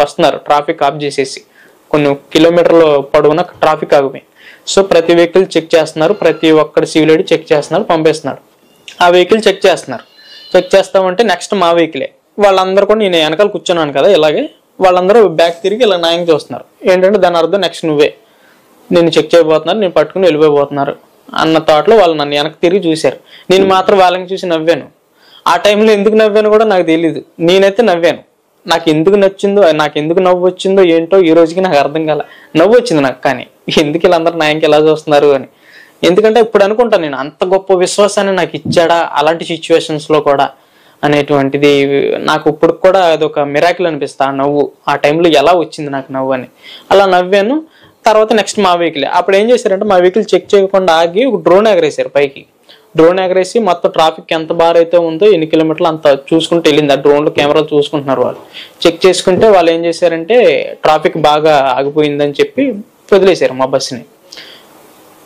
వస్తున్నారు, ట్రాఫిక్ ఆఫ్ చేసేసి. కొన్ని కిలోమీటర్ల పొడవున ట్రాఫిక్ ఆగిపోయి, సో ప్రతి వెహికల్ చెక్ చేస్తున్నారు, ప్రతి ఒక్కటి సివిల్ ఐడి చెక్ చేస్తున్నారు, పంపిస్తున్నారు. ఆ వెహికల్ చెక్ చేస్తామంటే నెక్స్ట్ మా వెహికలే. వాళ్ళందరూ కూడా, నేను వెనకాల కూర్చున్నాను కదా ఇలాగే, వాళ్ళందరూ బ్యాక్ తిరిగి ఇలా న్యాయం చూస్తున్నారు. ఏంటంటే దాని అర్థం నెక్స్ట్ నువ్వే, నేను చెక్ చేయబోతున్నారు, నేను పట్టుకుని వెళ్ళిపోబోతున్నారు అన్న థాట్లో వాళ్ళు నన్ను వెనక్కి తిరిగి చూశారు. నేను మాత్రం వాళ్ళని చూసి నవ్వాను. ఆ టైంలో ఎందుకు నవ్వాను కూడా నాకు తెలీదు, నేనైతే నవ్వాను. నాకు ఎందుకు నచ్చిందో, నాకు ఎందుకు నవ్వు వచ్చిందో ఏంటో ఈ రోజుకి నాకు అర్థం కాల. నవ్వు వచ్చింది నాకు, కానీ ఎందుకు వీళ్ళందరూ నాయనకి ఎలా చూస్తున్నారు అని. ఎందుకంటే ఇప్పుడు అనుకుంటాను నేను, అంత గొప్ప విశ్వాసాన్ని నాకు ఇచ్చాడా అలాంటి సిచ్యువేషన్స్లో కూడా అనేటువంటిది నాకు ఇప్పుడు కూడా అదొక మిరాకిల్ అనిపిస్తా. ఆ నవ్వు ఆ టైంలో ఎలా వచ్చింది నాకు నవ్వు అని అలా నవ్వాను. తర్వాత నెక్స్ట్ మా వెహికల్, అప్పుడు ఏం చేశారంటే మా వెహికల్ చెక్ చేయకుండా ఆగి ఒక డ్రోన్ ఎగరేసారు పైకి. డ్రోన్ ఎగరేసి మొత్తం ట్రాఫిక్ ఎంత బార్ అయితే ఉందో, ఎన్ని కిలోమీటర్లు అంత చూసుకుంటూ వెళ్ళింది. ఆ డ్రోన్లో కెమెరాలు చూసుకుంటున్నారు వాళ్ళు. చెక్ చేసుకుంటే వాళ్ళు ఏం చేశారంటే ట్రాఫిక్ బాగా ఆగిపోయిందని చెప్పి వదిలేశారు మా బస్సుని.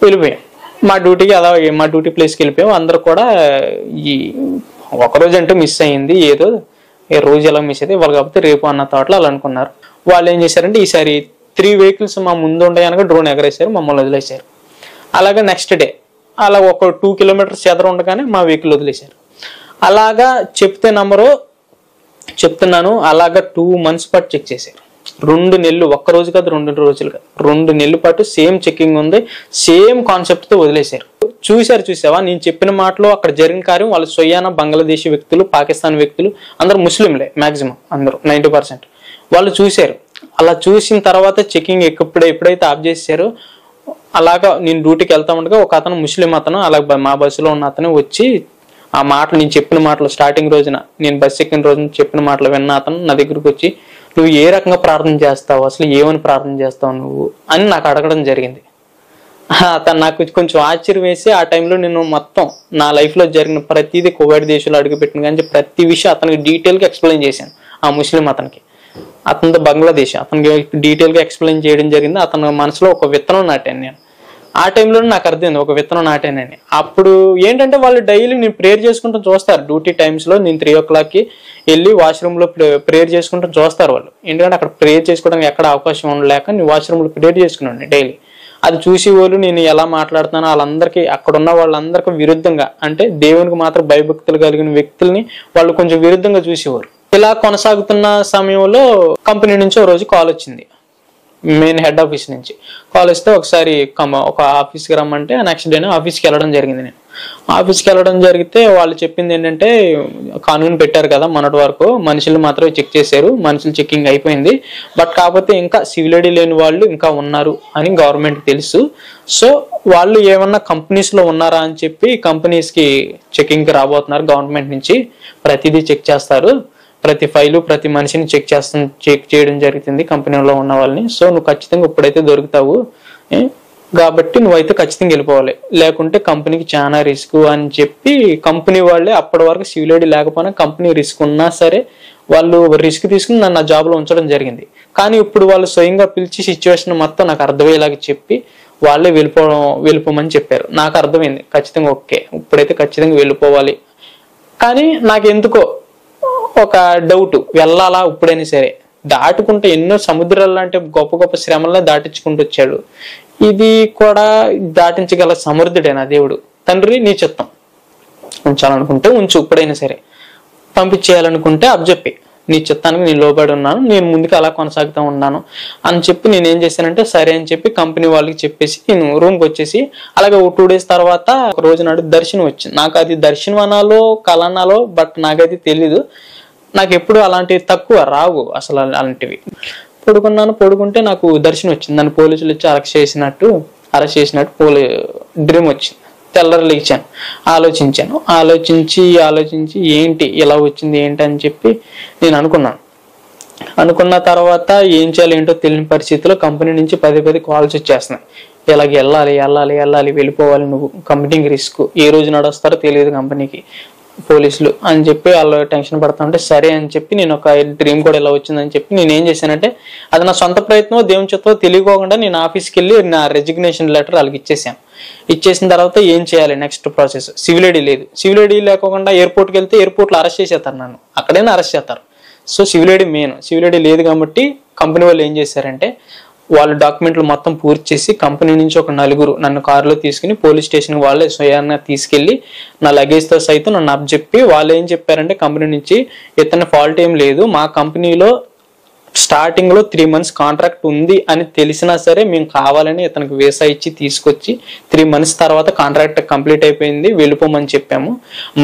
వెళ్ళిపోయాం మా డ్యూటీకి. అలా మా డ్యూటీ ప్లేస్కి వెళ్ళిపోయాం. అందరూ కూడా ఈ ఒకరోజు అంటూ మిస్ అయ్యింది, ఏదో ఏ రోజు ఎలా మిస్ అయితే వాళ్ళు కాకపోతే రేపు అన్న థాట్లో అలా అనుకున్నారు. వాళ్ళు ఏం చేశారంటే ఈసారి 3 వెహికల్స్ మా ముందు ఉండే కనుక డ్రోన్ ఎగరేసారు, మమ్మల్ని వదిలేశారు. అలాగే నెక్స్ట్ డే అలా ఒక 2 kilometers ఎదురు ఉండగానే మా వెహికల్ వదిలేశారు. అలాగా చెప్తే నమ్మరు, చెప్తున్నాను, అలాగా 2 months పాటు చెక్ చేశారు. 2 నెలలు, ఒక్క రోజు కాదు 2 రోజులు కాదు, 2 నెలల పాటు సేమ్ చెకింగ్ ఉంది, సేమ్ కాన్సెప్ట్తో వదిలేశారు. చూసావా నేను చెప్పిన మాటలో అక్కడ జరిగిన కార్యం. వాళ్ళు సొయ్యానా బంగ్లాదేశీ వ్యక్తులు, పాకిస్తాన్ వ్యక్తులు, అందరూ ముస్లింలే మ్యాక్సిమం, అందరూ 90%. వాళ్ళు చూశారు. అలా చూసిన తర్వాత చెకింగ్ ఎప్పుడైతే ఆఫ్ చేశారో, అలాగా నేను డ్యూటీకి వెళ్తా ఉండగా ఒక అతను, ముస్లిం అతను, అలాగే మా బస్సులో ఉన్న అతను వచ్చి ఆ మాటలు, నేను చెప్పిన మాటలు స్టార్టింగ్ రోజున, నేను బస్సు ఎక్కిన రోజున చెప్పిన మాటలు విన్న అతను నా దగ్గరికి వచ్చి, నువ్వు ఏ రకంగా ప్రార్థన చేస్తావు, అసలు ఏమని ప్రార్థన చేస్తావు నువ్వు అని నాకు అడగడం జరిగింది. అతను నాకు కొంచెం ఆశ్చర్యం వేసి ఆ టైంలో నేను మొత్తం నా లైఫ్లో జరిగిన ప్రతిదీ కువైట్ దేశంలో అడుగుపెట్టిన కానీ ప్రతి విషయం అతనికి డీటెయిల్గా ఎక్స్ప్లెయిన్ చేశాను. ఆ ముస్లిం అతనితో బంగ్లాదేశ్ అతనికి డీటెయిల్గా ఎక్స్ప్లెయిన్ చేయడం జరిగింది. అతని మనసులో ఒక విత్తనం నాటాను నేను. ఆ టైంలో నాకు అర్థమైంది ఒక విత్తనం నాటానని. అప్పుడు ఏంటంటే వాళ్ళు డైలీ నేను ప్రేయర్ చేసుకుంటూ చూస్తారు. డ్యూటీ టైమ్స్లో నేను 3 o'clockకి వెళ్ళి వాష్రూమ్లో ప్రేయర్ చేసుకుంటూ చూస్తారు వాళ్ళు. ఎందుకంటే అక్కడ ప్రేయర్ చేసుకోవడానికి ఎక్కడ అవకాశం ఉండలేక నేను వాష్రూమ్లో ప్రేయర్ చేసుకున్నాను డైలీ. అది చూసి వాళ్ళు నేను ఎలా మాట్లాడుతున్నానో వాళ్ళందరికీ అక్కడ ఉన్న వాళ్ళందరికీ విరుద్ధంగా, అంటే దేవునికి మాత్రం భయభక్తులు కలిగిన వ్యక్తుల్ని వాళ్ళు కొంచెం విరుద్ధంగా చూసేవారు. ఇలా కొనసాగుతున్న సమయంలో కంపెనీ నుంచి ఒక రోజు కాల్ వచ్చింది. మెయిన్ హెడ్ ఆఫీస్ నుంచి కాల్ వస్తే ఒకసారి ఒక ఆఫీస్కి రమ్మంటే నెక్స్ట్ డేనే ఆఫీస్కి వెళ్ళడం జరిగింది. నేను ఆఫీస్కి వెళ్ళడం జరిగితే వాళ్ళు చెప్పింది ఏంటంటే కానూన్ పెట్టారు కదా మొన్నటి వరకు మనుషులు మాత్రమే చెక్ చేశారు, మనుషులు చెక్కింగ్ అయిపోయింది, బట్ కాకపోతే ఇంకా సివిల్ ఐడి లేని వాళ్ళు ఇంకా ఉన్నారు అని గవర్నమెంట్కి తెలుసు. సో వాళ్ళు ఏమన్నా కంపెనీస్లో ఉన్నారా అని చెప్పి కంపెనీస్కి చెక్కింగ్కి రాబోతున్నారు. గవర్నమెంట్ నుంచి ప్రతిదీ చెక్ చేస్తారు, ప్రతి ఫైలు ప్రతి మనిషిని చెక్ చేయడం జరుగుతుంది కంపెనీలో ఉన్న వాళ్ళని. సో నువ్వు ఖచ్చితంగా ఇప్పుడైతే దొరుకుతావు కాబట్టి నువ్వైతే ఖచ్చితంగా వెళ్ళిపోవాలి, లేకుంటే కంపెనీకి చాలా రిస్క్ అని చెప్పి కంపెనీ వాళ్ళే అప్పటి వరకు సివిల్ ఐడి లేకపోయినా కంపెనీ రిస్క్ ఉన్నా సరే వాళ్ళు రిస్క్ తీసుకుని నన్ను ఆ జాబ్లో ఉంచడం జరిగింది. కానీ ఇప్పుడు వాళ్ళు స్వయంగా పిలిచి సిచ్యువేషన్ మొత్తం నాకు అర్థమయ్యేలాగా చెప్పి వాళ్ళే వెళ్ళిపోమని చెప్పారు. నాకు అర్థమైంది ఖచ్చితంగా ఓకే ఇప్పుడైతే ఖచ్చితంగా వెళ్ళిపోవాలి. కానీ నాకు ఎందుకో ఒక డౌట్, వెళ్ళాలా ఇప్పుడైనా సరే, దాటుకుంటే ఎన్నో సముద్రాలు అంటే గొప్ప గొప్ప శ్రమల్లో దాటించుకుంటూ వచ్చాడు, ఇది కూడా దాటించగల సమర్థుడేనా దేవుడు. తండ్రి నీ చిత్తం, ఉంచాలనుకుంటే ఉంచు, ఇప్పుడైనా సరే పంపించేయాలనుకుంటే అబ్జెప్పి నీ చిత్తానికి నేను లోబడి ఉన్నాను, నేను ముందుకు అలా కొనసాగుతూ ఉన్నాను అని చెప్పి నేను ఏం చేశానంటే సరే అని చెప్పి కంపెనీ వాళ్ళకి చెప్పేసి నేను రూమ్కి వచ్చేసి అలాగే 2 days తర్వాత ఒక రోజు నాడు దర్శనం వచ్చింది. నాకు అది దర్శనం అనాలో కళ అనాలో బట్ నాకైతే తెలీదు. నాకు ఎప్పుడు అలాంటివి తక్కువ రావు అసలు అలాంటివి. పడుకుంటే నాకు దర్శనం వచ్చింది. నన్ను పోలీసులు వచ్చి అరెస్ట్ చేసినట్టు డ్రీమ్ వచ్చింది. తెల్లరి లేచాను, ఆలోచించి ఏంటి ఇలా వచ్చింది ఏంటి అని చెప్పి నేను అనుకున్న తర్వాత ఏం చేయాలి ఏంటో తెలియని పరిస్థితిలో కంపెనీ నుంచి 10 కాల్స్ వచ్చేస్తున్నాయి. ఇలాగ వెళ్ళాలి వెళ్ళిపోవాలి, నువ్వు కంపెనీకి రిస్క్, ఏ రోజు నడుస్తారో తెలియదు కంపెనీకి పోలీసులు అని చెప్పి వాళ్ళు టెన్షన్ పడతా ఉంటే సరే అని చెప్పి నేను ఒక డ్రీమ్ కూడా ఇలా వచ్చిందని చెప్పి నేను ఏం చేశానంటే అది నా సొంత ప్రయత్నం దేవుని చేతో తెలియకోకుండా నేను ఆఫీస్కి వెళ్ళి నా రెసిగ్నేషన్ లెటర్ వాళ్ళకి ఇచ్చేసిన తర్వాత ఏం చేయాలి నెక్స్ట్ ప్రాసెస్. సివిల్ ఐడి లేదు, సివిల్ ఐడి లేకుండా ఎయిర్పోర్ట్కి వెళ్తే ఎయిర్పోర్ట్లో అరెస్ట్ చేసేస్తారు, నన్ను అక్కడైనా అరెస్ట్ చేస్తారు. So civil ID main, civil ID లేదు కాబట్టి కంపెనీ వాళ్ళు ఏం చేశారంటే వాళ్ళు డాక్యుమెంట్లు మొత్తం పూర్తి చేసి కంపెనీ నుంచి ఒక 4 నన్ను కారులో తీసుకుని పోలీస్ స్టేషన్కి వాళ్ళే స్వయాన్ని తీసుకెళ్ళి నా లగేజ్తో సైతం నన్ను అప్పచెప్పి వాళ్ళు ఏం చెప్పారంటే కంపెనీ నుంచి ఇతని ఫాల్ట్ ఏం లేదు, మా కంపెనీలో స్టార్టింగ్లో 3 months కాంట్రాక్ట్ ఉంది అని తెలిసినా సరే మేము కావాలని ఇతనికి వీసా ఇచ్చి తీసుకొచ్చి 3 months తర్వాత కాంట్రాక్ట్ కంప్లీట్ అయిపోయింది వెళ్ళిపోమని చెప్పాము.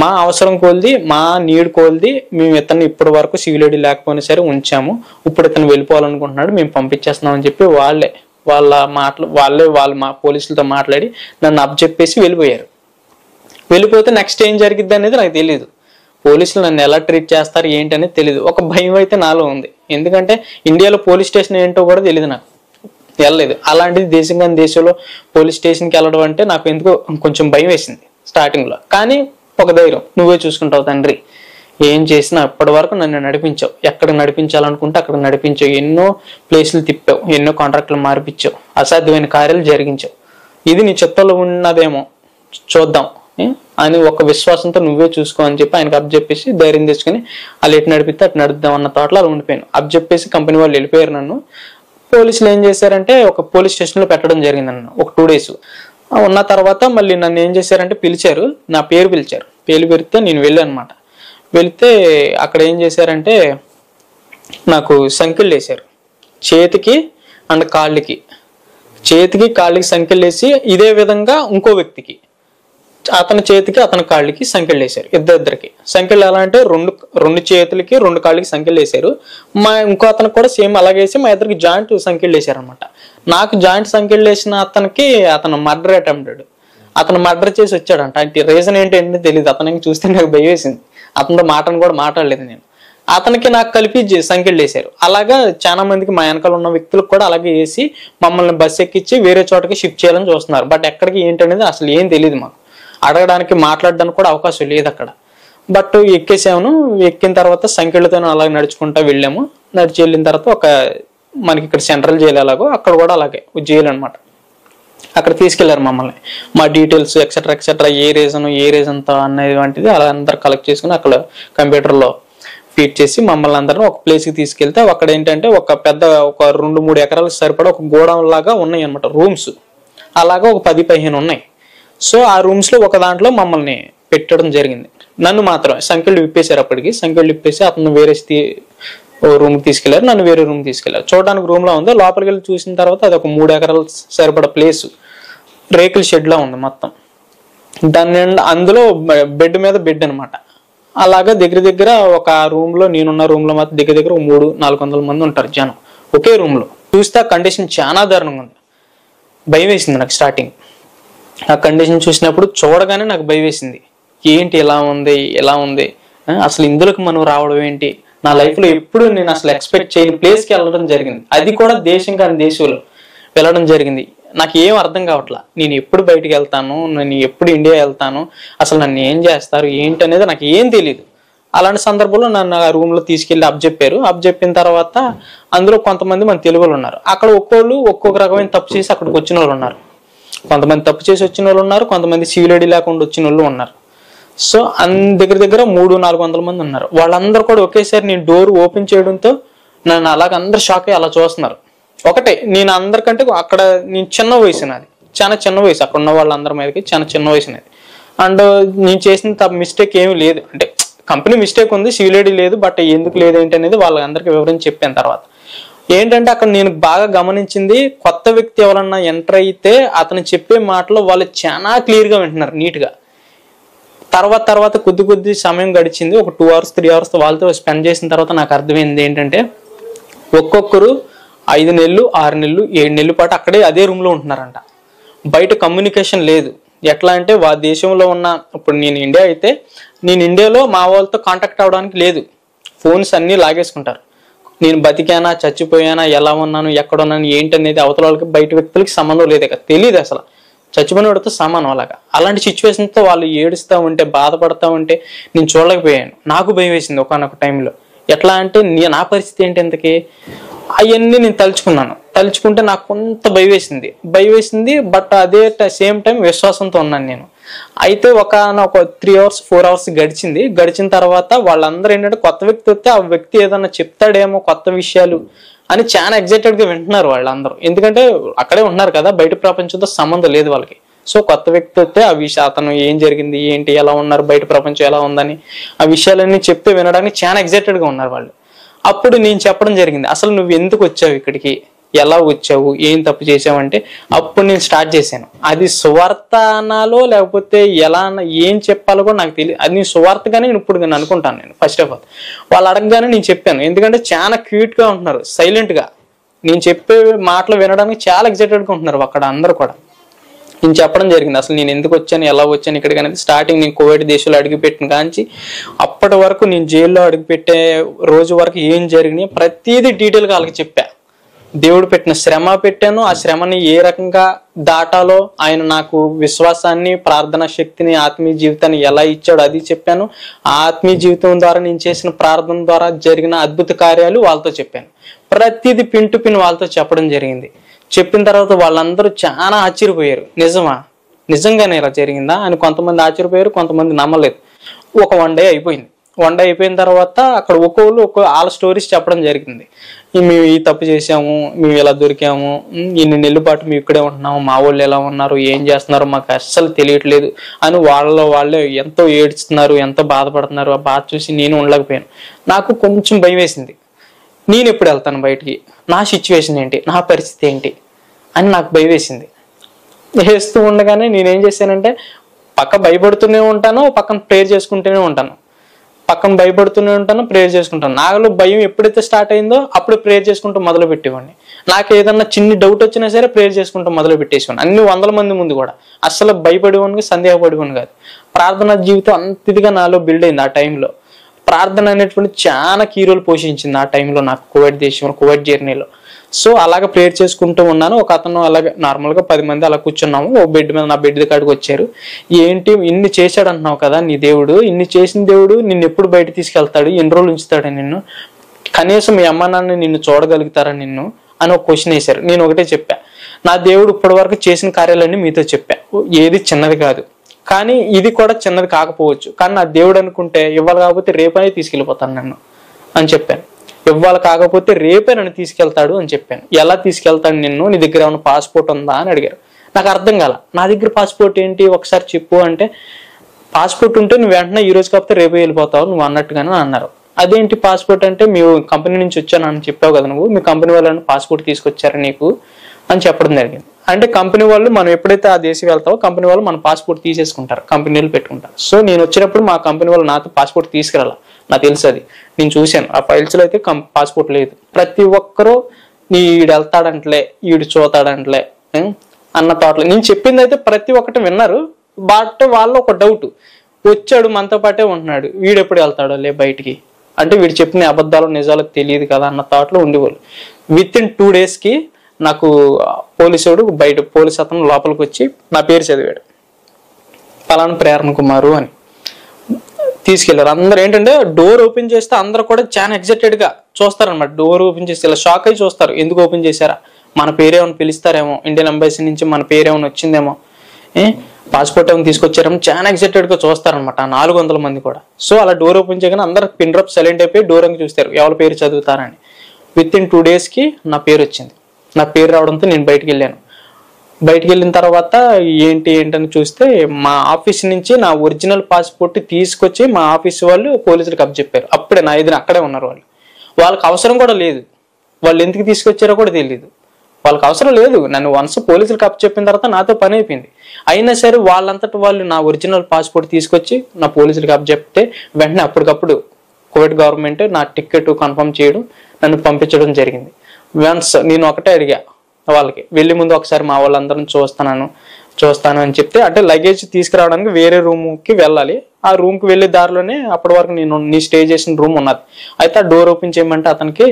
మా అవసరం కోల్ది మా నీడ్ కోల్ది మేము ఇతన్ని ఇప్పటి వరకు సివిల్ ఐడి లేకపోయినా సరే ఉంచాము, ఇప్పుడు ఇతను వెళ్ళిపోవాలనుకుంటున్నాడు మేము పంపించేస్తున్నామని చెప్పి వాళ్ళే మా పోలీసులతో మాట్లాడి నన్ను అప్పచెప్పేసి వెళ్ళిపోతే నెక్స్ట్ ఏం జరిగిద్ది అనేది నాకు తెలియదు. పోలీసులు నన్ను ఎలా ట్రీట్ చేస్తారు ఏంటి అనేది తెలియదు. ఒక భయం అయితే నాలో ఉంది, ఎందుకంటే ఇండియాలో పోలీస్ స్టేషన్ ఏంటో కూడా తెలియదు, నాకు వెళ్ళలేదు. అలాంటిది దేశంలో పోలీస్ స్టేషన్కి వెళ్ళడం అంటే నాకు ఎందుకో కొంచెం భయం వేసింది స్టార్టింగ్లో. కానీ ఒక ధైర్యం, నువ్వే చూసుకుంటావు తండ్రి, ఏం చేసినా ఇప్పటి వరకు నన్ను నడిపించావు, ఎక్కడ నడిపించాలనుకుంటే అక్కడ నడిపించావు, ఎన్నో ప్లేసులు తిప్పావు, ఎన్నో కాంట్రాక్టులు మార్పించావు, అసాధ్యమైన కార్యాలు జరిగించావు, ఇది నీ చిత్తంలో ఉన్నదేమో చూద్దాం అని ఒక విశ్వాసంతో నువ్వే చూసుకో అని చెప్పి ఆయనకు అప్పచెప్పేసి ధైర్యం తెచ్చుకుని వాళ్ళు ఎటు నడిపితే అటు నడుద్దాం అన్న తోటలో అలా ఉండిపోయాను. అప్పచెప్పేసి కంపెనీ వాళ్ళు వెళ్ళిపోయారు. నన్ను పోలీసులు ఏం చేశారంటే ఒక పోలీస్ స్టేషన్లో పెట్టడం జరిగింది నన్ను ఒక 2 days ఉన్న తర్వాత మళ్ళీ నన్ను ఏం చేశారంటే పిలిచారు, నా పేరు పిలిస్తే నేను వెళ్ళానమాట. వెళితే అక్కడ ఏం చేశారంటే నాకు సంఖ్యలు వేశారు చేతికి అండ్ కాళ్ళకి, సంఖ్యలు వేసి ఇదే విధంగా ఇంకో వ్యక్తికి అతని చేతికి అతని కాళ్ళకి సంఖ్యలు వేశారు. ఇద్దరికి సంఖ్యలు ఎలా అంటే 2 చేతులకి 2 కాళ్ళకి సంఖ్యలు వేశారు. ఇంకో అతనికి కూడా సేమ్ అలాగేసి మా ఇద్దరికి జాయింట్ సంఖ్యలు వేశారు అనమాట. నాకు జాయింట్ సంఖ్యలు వేసిన అతను మర్డర్ అటెంప్టెడ్, అతను మర్డర్ చేసి వచ్చాడంట. అంటే రీజన్ ఏంటంటే తెలియదు, అతనికి చూస్తే నాకు భయం వేసింది, అతనితో కూడా మాట్లాడలేదు నేను. అతనికి నాకు కలిపి సంఖ్యలు వేశారు. అలాగా చాలా మందికి మా వెనకాల ఉన్న వ్యక్తులకు కూడా అలాగే వేసి మమ్మల్ని బస్సు ఎక్కించి వేరే చోటకి షిఫ్ట్ చేయాలని చూస్తున్నారు. బట్ ఎక్కడికి ఏంటనేది అసలు ఏం తెలియదు, మాకు అడగడానికి మాట్లాడడానికి కూడా అవకాశం లేదు అక్కడ. బట్ ఎక్కేసాము. ఎక్కిన తర్వాత సంఖ్యలతో అలా నడుచుకుంటా వెళ్ళాము. నడిచి వెళ్ళిన తర్వాత మనకి ఇక్కడ సెంట్రల్ జైలు ఎలాగో అక్కడ కూడా అలాగే జైలు అనమాట. అక్కడ తీసుకెళ్లారు మమ్మల్ని, మా డీటెయిల్స్ ఎక్సెట్రా ఎక్సెట్రా, ఏ రీజన్తో అనేది వంటిది అలా అందరు కలెక్ట్ చేసుకుని అక్కడ కంప్యూటర్లో ఫీడ్ చేసి మమ్మల్ని అందరం ఒక ప్లేస్కి తీసుకెళ్తే అక్కడ ఏంటంటే ఒక 2-3 ఎకరాలకు సరిపడా ఒక గోడౌన్ లాగా ఉన్నాయి అనమాట, రూమ్స్. అలాగా ఒక 10-15 ఉన్నాయి. సో ఆ రూమ్స్లో ఒక దాంట్లో మమ్మల్ని పెట్టడం జరిగింది. నన్ను మాత్రం సంఖ్యలు విప్పేశారు. అప్పటికి సంఖ్యలు విప్పేసి అతను వేరే రూమ్కి తీసుకెళ్లారు, నన్ను వేరే రూమ్కి తీసుకెళ్లారు. చూడడానికి రూమ్లో ఉంది. లోపలికి వెళ్ళి చూసిన తర్వాత అది ఒక 3 ఎకరాలు సరిపడా ప్లేస్, రేకుల షెడ్లా ఉంది మొత్తం. దాని అందులో బెడ్ మీద బెడ్ అనమాట. అలాగా దగ్గర ఒక రూమ్లో, నేనున్న రూమ్లో మాత్రం దగ్గర 300-400 మంది ఉంటారు జనం ఒకే రూమ్లో. చూస్తే ఆ కండిషన్ చాలా దారుణంగా ఉంది. భయం వేసింది నాకు స్టార్టింగ్. ఆ కండిషన్ చూసినప్పుడు చూడగానే నాకు భయం వేసింది. ఏంటి ఎలా ఉంది, అసలు ఇందులోకి మనం రావడం ఏంటి? నా లైఫ్లో ఎప్పుడు నేను అసలు ఎక్స్పెక్ట్ చేయని ప్లేస్కి వెళ్ళడం జరిగింది. అది కూడా దేశం కాని దేశంలో వెళ్ళడం జరిగింది. నాకు ఏం అర్థం కావట్లా. నేను ఎప్పుడు బయటికి వెళ్తాను, నేను ఎప్పుడు ఇండియా వెళ్తాను, అసలు నన్ను ఏం చేస్తారు ఏంటి అనేది నాకు ఏం తెలియదు. అలాంటి సందర్భంలో నన్ను ఆ రూమ్లో తీసుకెళ్ళి అప్పచెప్పిన తర్వాత అందులో కొంతమంది మన తెలుగులో ఉన్నారు. అక్కడ ఒక్కొక్క రకమైన తప్పు చేసి అక్కడికి వచ్చిన వాళ్ళు ఉన్నారు. కొంతమంది తప్పు చేసి వచ్చిన వాళ్ళు ఉన్నారు, కొంతమంది సివిల్ ఐడి లేకుండా వచ్చిన వాళ్ళు ఉన్నారు. సో దగ్గర 300-400 మంది ఉన్నారు. వాళ్ళందరూ కూడా ఒకేసారి నేను డోర్ ఓపెన్ చేయడంతో నన్ను అలాగ అందరు షాక్ అయ్యి అలా చూస్తున్నారు. ఒకటే, నేను అందరికంటే అక్కడ నేను చిన్న వయసు, నాది చాలా చిన్న వయసు. అక్కడ ఉన్న వాళ్ళందరి మీదకి చాలా చిన్న వయసు నాది. అండ్ నేను చేసిన మిస్టేక్ ఏమీ లేదు, అంటే కంపెనీ మిస్టేక్ ఉంది, సివిల్ ఐడి లేదు. బట్ ఎందుకు లేదు ఏంటి అనేది వాళ్ళందరికీ వివరించి చెప్పిన తర్వాత ఏంటంటే అక్కడ నేను బాగా గమనించింది, కొత్త వ్యక్తి ఎవరన్నా ఎంటర్ అయితే అతను చెప్పే మాటలు వాళ్ళు చాలా క్లియర్గా వింటున్నారు, నీట్గా. తర్వాత కొద్ది సమయం గడిచింది. ఒక 2 hours 3 hours వాళ్ళతో స్పెండ్ చేసిన తర్వాత నాకు అర్థమైంది ఏంటంటే ఒక్కొక్కరు 5 నెలలు 6 నెలలు 7 నెలల పాటు అక్కడే అదే రూమ్లో ఉంటున్నారంట. బయట కమ్యూనికేషన్ లేదు. ఎట్లా అంటే దేశంలో ఉన్న, ఇప్పుడు నేను ఇండియా అయితే నేను ఇండియాలో మా వాళ్ళతో కాంటాక్ట్ అవ్వడానికి లేదు, ఫోన్స్ అన్నీ లాగేసుకుంటారు. నేను బతికానా చచ్చిపోయానా, ఎలా ఉన్నాను, ఎక్కడ ఉన్నాను ఏంటి అనేది అవతల వాళ్ళకి బయట వ్యక్తులకి సంబంధం లేదు, తెలియదు అసలు. చచ్చిపోయినతో సమానం. అలాంటి సిచ్యువేషన్తో వాళ్ళు ఏడుస్తూ ఉంటే, బాధపడతా ఉంటే నేను చూడలేకపోయాను. నాకు భయం వేసింది ఒకనొక టైంలో. ఎట్లా అంటే నా పరిస్థితి ఏంటి ఇంతకీ, అవన్నీ నేను తలుచుకుంటే నాకు కొంత భయం వేసింది. బట్ అదే సేమ్ టైం విశ్వాసంతో ఉన్నాను నేను. అయితే ఒక 3 hours 4 hours గడిచిన తర్వాత వాళ్ళందరూ ఏంటంటే కొత్త వ్యక్తి వస్తే ఆ వ్యక్తి ఏదన్నా చెప్తాడేమో కొత్త విషయాలు అని చాలా ఎగ్జైటెడ్గా వింటున్నారు వాళ్ళందరూ. ఎందుకంటే అక్కడే ఉంటున్నారు కదా, బయట ప్రపంచంతో సంబంధం లేదు వాళ్ళకి. సో కొత్త వ్యక్తి వస్తే ఆ అతను ఏం జరిగింది ఏంటి, ఎలా ఉన్నారు, బయట ప్రపంచం ఎలా ఉందని ఆ విషయాలన్నీ చెప్తే వినడానికి చాలా ఎగ్జైటెడ్గా ఉన్నారు వాళ్ళు. అప్పుడు నేను చెప్పడం జరిగింది, అసలు నువ్వు ఎందుకు వచ్చావు ఇక్కడికి, ఎలా వచ్చావు, ఏం తప్పు చేసావంటే అప్పుడు నేను స్టార్ట్ చేశాను. అది సువార్త అనాలో లేకపోతే ఎలా ఏం చెప్పాలో కూడా నాకు తెలియదు. అది నేను సువార్తగానే నేను ఇప్పుడు నేను అనుకుంటాను. నేను ఫస్ట్ ఆఫ్ ఆల్ వాళ్ళు అడగగానే నేను చెప్పాను. ఎందుకంటే చాలా క్యూట్గా ఉంటున్నారు, సైలెంట్గా. నేను చెప్పే మాటలు వినడానికి చాలా ఎగ్జైటెడ్గా ఉంటున్నారు అక్కడ అందరూ కూడా. నేను చెప్పడం జరిగింది అసలు నేను ఎందుకు వచ్చాను, ఎలా వచ్చాను ఇక్కడికి అనేది. స్టార్టింగ్ నేను కువైట్ దేశంలో అడుగుపెట్టిన కాంచి అప్పటి వరకు నేను జైల్లో అడుగుపెట్టే రోజు వరకు ఏం జరిగినాయి ప్రతిదీ డీటెయిల్గా వాళ్ళకి చెప్పా. దేవుడు పెట్టిన శ్రమ పెట్టాను, ఆ శ్రమని ఏ రకంగా దాటాలో ఆయన నాకు విశ్వాసాన్ని, ప్రార్థనా శక్తిని, ఆత్మీయ జీవితాన్ని ఎలా ఇచ్చాడో అది చెప్పాను. ఆ ఆత్మీయ జీవితం ద్వారా నేను చేసిన ప్రార్థన ద్వారా జరిగిన అద్భుత కార్యాలు వాళ్ళతో చెప్పాను. ప్రతిదీ పిన్ టు పిన్ వాళ్ళతో చెప్పడం జరిగింది. చెప్పిన తర్వాత వాళ్ళందరూ చాలా ఆశ్చర్యపోయారు. నిజంగానే ఇలా జరిగిందా అని కొంతమంది ఆశ్చర్యపోయారు, కొంతమంది నమ్మలేదు. ఒక 1 day అయిపోయింది. 1 day అయిపోయిన తర్వాత అక్కడ ఒక్కొక్కరు వాళ్ళ స్టోరీస్ చెప్పడం జరిగింది. మేము ఈ తప్పు చేసాము, మేము ఇలా దొరికాము, ఇన్ని నెలల పాటు మేము ఇక్కడే ఉంటున్నాము, మా వాళ్ళు ఎలా ఉన్నారు, ఏం చేస్తున్నారు మాకు అస్సలు తెలియట్లేదు అని వాళ్ళే ఎంతో ఏడుస్తున్నారు, ఎంతో బాధపడుతున్నారు. ఆ బాధ చూసి నేను ఉండలేకపోయాను. నాకు కొంచెం భయం వేసింది. నేను ఎప్పుడు వెళ్తాను బయటికి, నా సిచ్యువేషన్ ఏంటి, నా పరిస్థితి ఏంటి అని నాకు భయం వేసింది. వేస్తూ ఉండగానే నేనేం చేశానంటే భయపడుతూనే ఉంటాను, పక్కన ప్రేయర్ చేసుకుంటూనే ఉంటాను. ప్రేయర్ చేసుకుంటాను. నాలో భయం ఎప్పుడైతే స్టార్ట్ అయిందో అప్పుడు ప్రేయర్ చేసుకుంటూ మొదలు పెట్టేవాడిని. నాకు ఏదన్నా చిన్ని డౌట్ వచ్చినా సరే ప్రేయర్ చేసుకుంటూ మొదలు పెట్టేసేవాడిని. అన్ని 100 మంది ముందు కూడా అస్సలు భయపడేవాడిని, సందేహపడేవాడిని కాదు. ప్రార్థనా జీవితం అంతదిగా నాలో బిల్డ్ అయింది ఆ టైంలో. ప్రార్థన అనేటువంటి చాలా కీ రోల్ పోషించింది ఆ టైంలో నాకు కువైట్ దేశంలో, కువైట్ జర్నీలో. సో అలాగ ప్రేయర్ చేసుకుంటూ ఉన్నాను. ఒక అతను అలాగే నార్మల్గా 10 మంది అలా కూర్చున్నాము. ఓ బెడ్ మీద, నా బెడ్ కాడికి వచ్చారు. ఏంటి ఇన్ని చేశాడు అంటున్నావు కదా నీ దేవుడు, ఇన్ని చేసిన దేవుడు నిన్ను ఎప్పుడు బయట తీసుకెళ్తాడు, ఎన్ని రోజులు ఉంచుతాడు నిన్ను, కనీసం మీ అమ్మ నాన్న నిన్ను చూడగలుగుతారా నిన్ను అని ఒక క్వశ్చన్ వేశారు. నేను ఒకటే చెప్పా, నా దేవుడు ఇప్పటి వరకు చేసిన కార్యాలన్నీ మీతో చెప్పా, ఏది చిన్నది కాదు, కానీ ఇది కూడా చిన్నది కాకపోవచ్చు, కానీ నా దేవుడు అనుకుంటే ఇవ్వాలి కాకపోతే రేపనే తీసుకెళ్ళిపోతాను నన్ను అని చెప్పాను. ఇవ్వాలి కాకపోతే రేపే నన్ను తీసుకెళ్తాడు అని చెప్పాను. ఎలా తీసుకెళ్తాడు నిన్ను, నీ దగ్గర ఏమైనా పాస్పోర్ట్ ఉందా అని అడిగారు. నాకు అర్థం కాల. నా దగ్గర పాస్పోర్ట్ ఏంటి ఒకసారి చెప్పు అంటే, పాస్పోర్ట్ ఉంటే నువ్వు వెంటనే ఈ రోజు కాకపోతే రేపే వెళ్ళిపోతావు నువ్వు అన్నట్టుగానే అన్నారు. అదేంటి పాస్పోర్ట్ అంటే, మేము కంపెనీ నుంచి వచ్చాను అని చెప్పావు కదా నువ్వు, మీ కంపెనీ వాళ్ళని పాస్పోర్ట్ తీసుకొచ్చారు నీకు అని చెప్పడం జరిగింది. అంటే కంపెనీ వాళ్ళు మనం ఎప్పుడైతే ఆ దేశం వెళ్తావో కంపెనీ వాళ్ళు మన పాస్పోర్ట్ తీసేసుకుంటారు, కంపెనీలు పెట్టుకుంటారు. సో నేను వచ్చినప్పుడు మా కంపెనీ వాళ్ళు నాతో పాస్పోర్ట్ తీసుకురాల, నాకు తెలుసు, అది నేను చూశాను. ఆ ఫైల్స్ లో అయితే పాస్పోర్ట్ లేదు. ప్రతి ఒక్కరూ ఈడు వెళ్తాడంటలే, ఈడు చూతాడంటలే అన్న థాట్లో నేను చెప్పింది అయితే ప్రతి ఒక్కటి విన్నారు. బట్ వాళ్ళు ఒక డౌట్, వచ్చాడు మనతో పాటే ఉంటున్నాడు, వీడు ఎప్పుడు వెళ్తాడో లే బయటికి, అంటే వీడు చెప్పిన అబద్ధాలు నిజాలు తెలియదు కదా అన్న థాట్లో ఉండేవాళ్ళు. విత్ ఇన్ 2 days నాకు పోలీసుడు బయట, పోలీస్ అతను లోపలికి వచ్చి నా పేరు చదివాడు, పలానా ప్రేరణ కుమారు అని తీసుకెళ్లారు. అందరు ఏంటంటే డోర్ ఓపెన్ చేస్తే అందరూ కూడా చాలా ఎగ్జైటెడ్ గా చూస్తారనమాట. డోర్ ఓపెన్ చేస్తే ఇలా షాక్ అయి చూస్తారు, ఎందుకు ఓపెన్ చేశారా, మన పేరేమని పిలుస్తారేమో, ఇండియన్ ఎంబసీ నుంచి మన పేరేమని వచ్చిందేమో, పాస్పోర్ట్ ఏమైనా తీసుకొచ్చారేమో, చాలా ఎగ్జైటెడ్ గా చూస్తారనమాట 400 మంది కూడా. సో అలా డోర్ ఓపెన్ చేయగానే అందరు పిన్ డ్రాప్ సైలెంట్ అయిపోయి డోర్ అని చూస్తారు ఎవరి పేరు చదువుతారని. విత్ ఇన్ 2 days నా పేరు వచ్చింది. నా పేరు రావడంతో నేను బయటికి వెళ్ళాను. బయటికి వెళ్ళిన తర్వాత ఏంటని చూస్తే మా ఆఫీస్ నుంచి నా ఒరిజినల్ పాస్పోర్ట్ తీసుకొచ్చి మా ఆఫీస్ వాళ్ళు పోలీసులకు అప్పచెప్పారు. అప్పుడే నా ఎదురు అక్కడే ఉన్నారు వాళ్ళు. వాళ్ళకి అవసరం కూడా లేదు, వాళ్ళు ఎందుకు తీసుకొచ్చారో కూడా తెలియదు, వాళ్ళకి అవసరం లేదు. నన్ను వన్స్ పోలీసులకు అప్పచెప్పిన తర్వాత నాతో పని అయిపోయింది. అయినా సరే వాళ్ళంతటి వాళ్ళు నా ఒరిజినల్ పాస్పోర్ట్ తీసుకొచ్చి నా పోలీసులకు అప్పచెప్తే వెంటనే అప్పటికప్పుడు కువైట్ గవర్నమెంట్ నా టికెట్ కన్ఫర్మ్ చేయడం, నన్ను పంపించడం జరిగింది. వన్స్ నేను ఒకటే అడిగా వాళ్ళకి, వెళ్ళి ముందు ఒకసారి మా వాళ్ళందరం చూస్తాను అని చెప్తే, అంటే లగేజ్ తీసుకురావడానికి వేరే రూమ్కి వెళ్ళాలి, ఆ రూమ్కి వెళ్ళే దారిలోనే అప్పటి వరకు నీ స్టే చేసిన రూమ్ ఉన్నది. అయితే ఆ డోర్ ఓపెన్ చేయమంటే అతనికి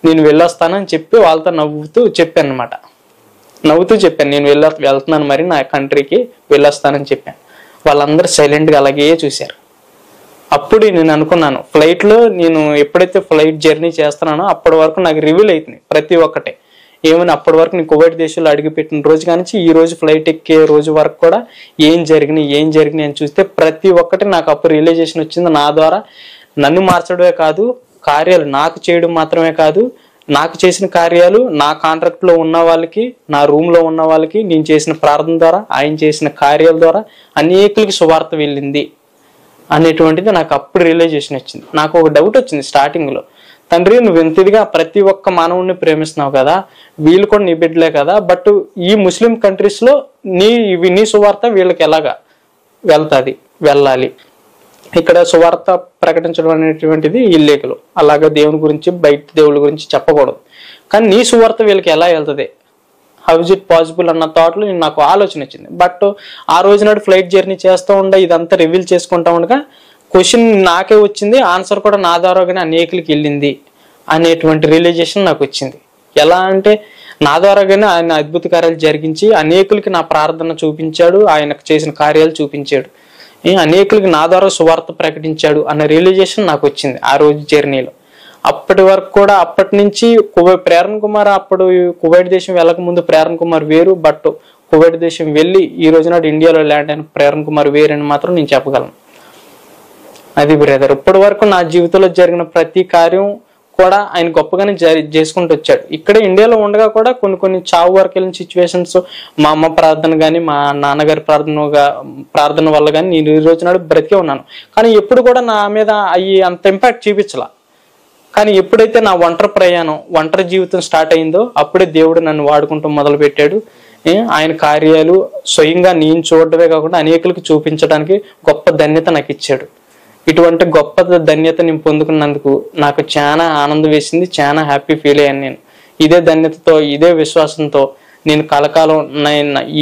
నేను వెళ్ళొస్తానని చెప్పి వాళ్ళతో నవ్వుతూ చెప్పాను అనమాట. నేను వెళ్తున్నాను మరి నా కంట్రీకి వెళ్ళొస్తానని చెప్పాను. వాళ్ళందరూ సైలెంట్గా అలాగే చూశారు. అప్పుడు నేను అనుకున్నాను, ఫ్లైట్లో నేను ఎప్పుడైతే ఫ్లైట్ జర్నీ చేస్తున్నానో అప్పటి వరకు నాకు రివీల్ అవుతుంది ప్రతి ఒక్కటే. ఏమైనా అప్పటి వరకు నేను కువైట్ దేశంలో అడుగుపెట్టిన రోజు కానీ ఈ రోజు ఫ్లైట్ ఎక్కే రోజు వరకు కూడా ఏం జరిగినాయి అని చూస్తే ప్రతి ఒక్కటి నాకు అప్పుడు రియలైజేషన్ వచ్చింది. నా ద్వారా నన్ను మార్చడమే కాదు, కార్యాలు నాకు చేయడం మాత్రమే కాదు, నాకు చేసిన కార్యాలు నా కాంట్రాక్ట్ లో ఉన్న వాళ్ళకి, నా రూమ్ లో ఉన్న వాళ్ళకి నేను చేసిన ప్రార్థన ద్వారా, ఆయన చేసిన కార్యాల ద్వారా అనేకులకి సువార్త వెళ్ళింది అనేటువంటిది నాకు అప్పుడు రియలైజేషన్ వచ్చింది. నాకు ఒక డౌట్ వచ్చింది స్టార్టింగ్ లో, తండ్రి నువ్వు ఎంతదిగా ప్రతి ఒక్క మానవుడిని ప్రేమిస్తున్నావు కదా, వీళ్ళు కూడా నీ బిడ్డలే కదా, బట్ ఈ ముస్లిం కంట్రీస్ లో నీ సువార్త వీళ్ళకి ఎలాగా వెళ్ళాలి, ఇక్కడ సువార్త ప్రకటించడం అనేటువంటిది ఇల్లీగల్, అలాగే దేవుని గురించి బయట దేవుళ్ళ గురించి చెప్పకూడదు, కానీ నీ సువార్త వీళ్ళకి ఎలా వెళ్తుంది, హౌ ఇస్ ఇట్ పాసిబుల్ అన్న థాట్లో నాకు ఆలోచన వచ్చింది. బట్ ఆ రోజు నాడు ఫ్లైట్ జర్నీ చేస్తూ ఉండే ఇదంతా రివీల్ చేసుకుంటా ఉండగా క్వశ్చన్ నాకే వచ్చింది, ఆన్సర్ కూడా నా ద్వారాగానే అనేకులకి వెళ్ళింది అనేటువంటి రియలైజేషన్ నాకు వచ్చింది. ఎలా అంటే నా ద్వారాగానే ఆయన అద్భుత కార్యాలు జరిగించి అనేకులకి నా ప్రార్థన చూపించాడు, ఆయనకు చేసిన కార్యాలు చూపించాడు, అనేకులకి నా ద్వారా సువార్త ప్రకటించాడు అన్న రియలైజేషన్ నాకు వచ్చింది ఆ రోజు జర్నీలో. అప్పటి వరకు కూడా అప్పటి నుంచి ప్రేరణ కుమార్ అప్పుడు కువైట్ దేశం వెళ్ళక ముందు ప్రేరణ కుమార్ వేరు, బట్ కువైట్ దేశం వెళ్ళి ఈ రోజు నాడు ఇండియాలో ల్యాండ్ అయిన ప్రేరణ కుమార్ వేరు అని మాత్రం నేను చెప్పగలను. అది బ్రదర్, ఇప్పటి వరకు నా జీవితంలో జరిగిన ప్రతి కార్యం కూడా ఆయన గొప్పగానే చేసుకుంటూ వచ్చాడు. ఇక్కడ ఇండియాలో ఉండగా కూడా కొన్ని చావు వరకు వెళ్ళిన సిచ్యువేషన్స్, మా అమ్మ ప్రార్థన కానీ మా నాన్నగారి ప్రార్థన వల్ల కానీ నేను ఈ రోజు నాడు బ్రతికే ఉన్నాను. కానీ ఎప్పుడు కూడా నా మీద అవి అంత ఇంపాక్ట్ చూపించలా. కానీ ఎప్పుడైతే నా ఒంటరి జీవితం స్టార్ట్ అయిందో అప్పుడే దేవుడు నన్ను వాడుకుంటూ మొదలు పెట్టాడు. ఆయన కార్యాలు స్వయంగా నేను చూడడమే కాకుండా అనేకులకు చూపించడానికి గొప్ప ధన్యత నాకు ఇచ్చాడు. ఇటువంటి గొప్ప ధన్యత నేను పొందుకున్నందుకు నాకు చాలా ఆనందం వేసింది, చాలా హ్యాపీ ఫీల్ అయ్యాను. నేను ఇదే ధన్యతతో ఇదే విశ్వాసంతో నేను కలకాలం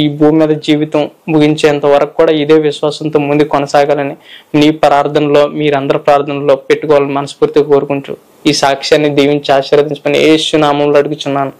ఈ భూమి మీద జీవితం ముగించేంత వరకు కూడా ఇదే విశ్వాసంతో ముందుకు కొనసాగాలని నీ ప్రార్థనలో మీరందరి ప్రార్థనలో పెట్టుకోవాలని మనస్ఫూర్తిగా కోరుకుంటూ ఈ సాక్ష్యాన్ని దీవించి ఆశీర్వదించుకొని యేసు నామములో అడుగుచున్నాను.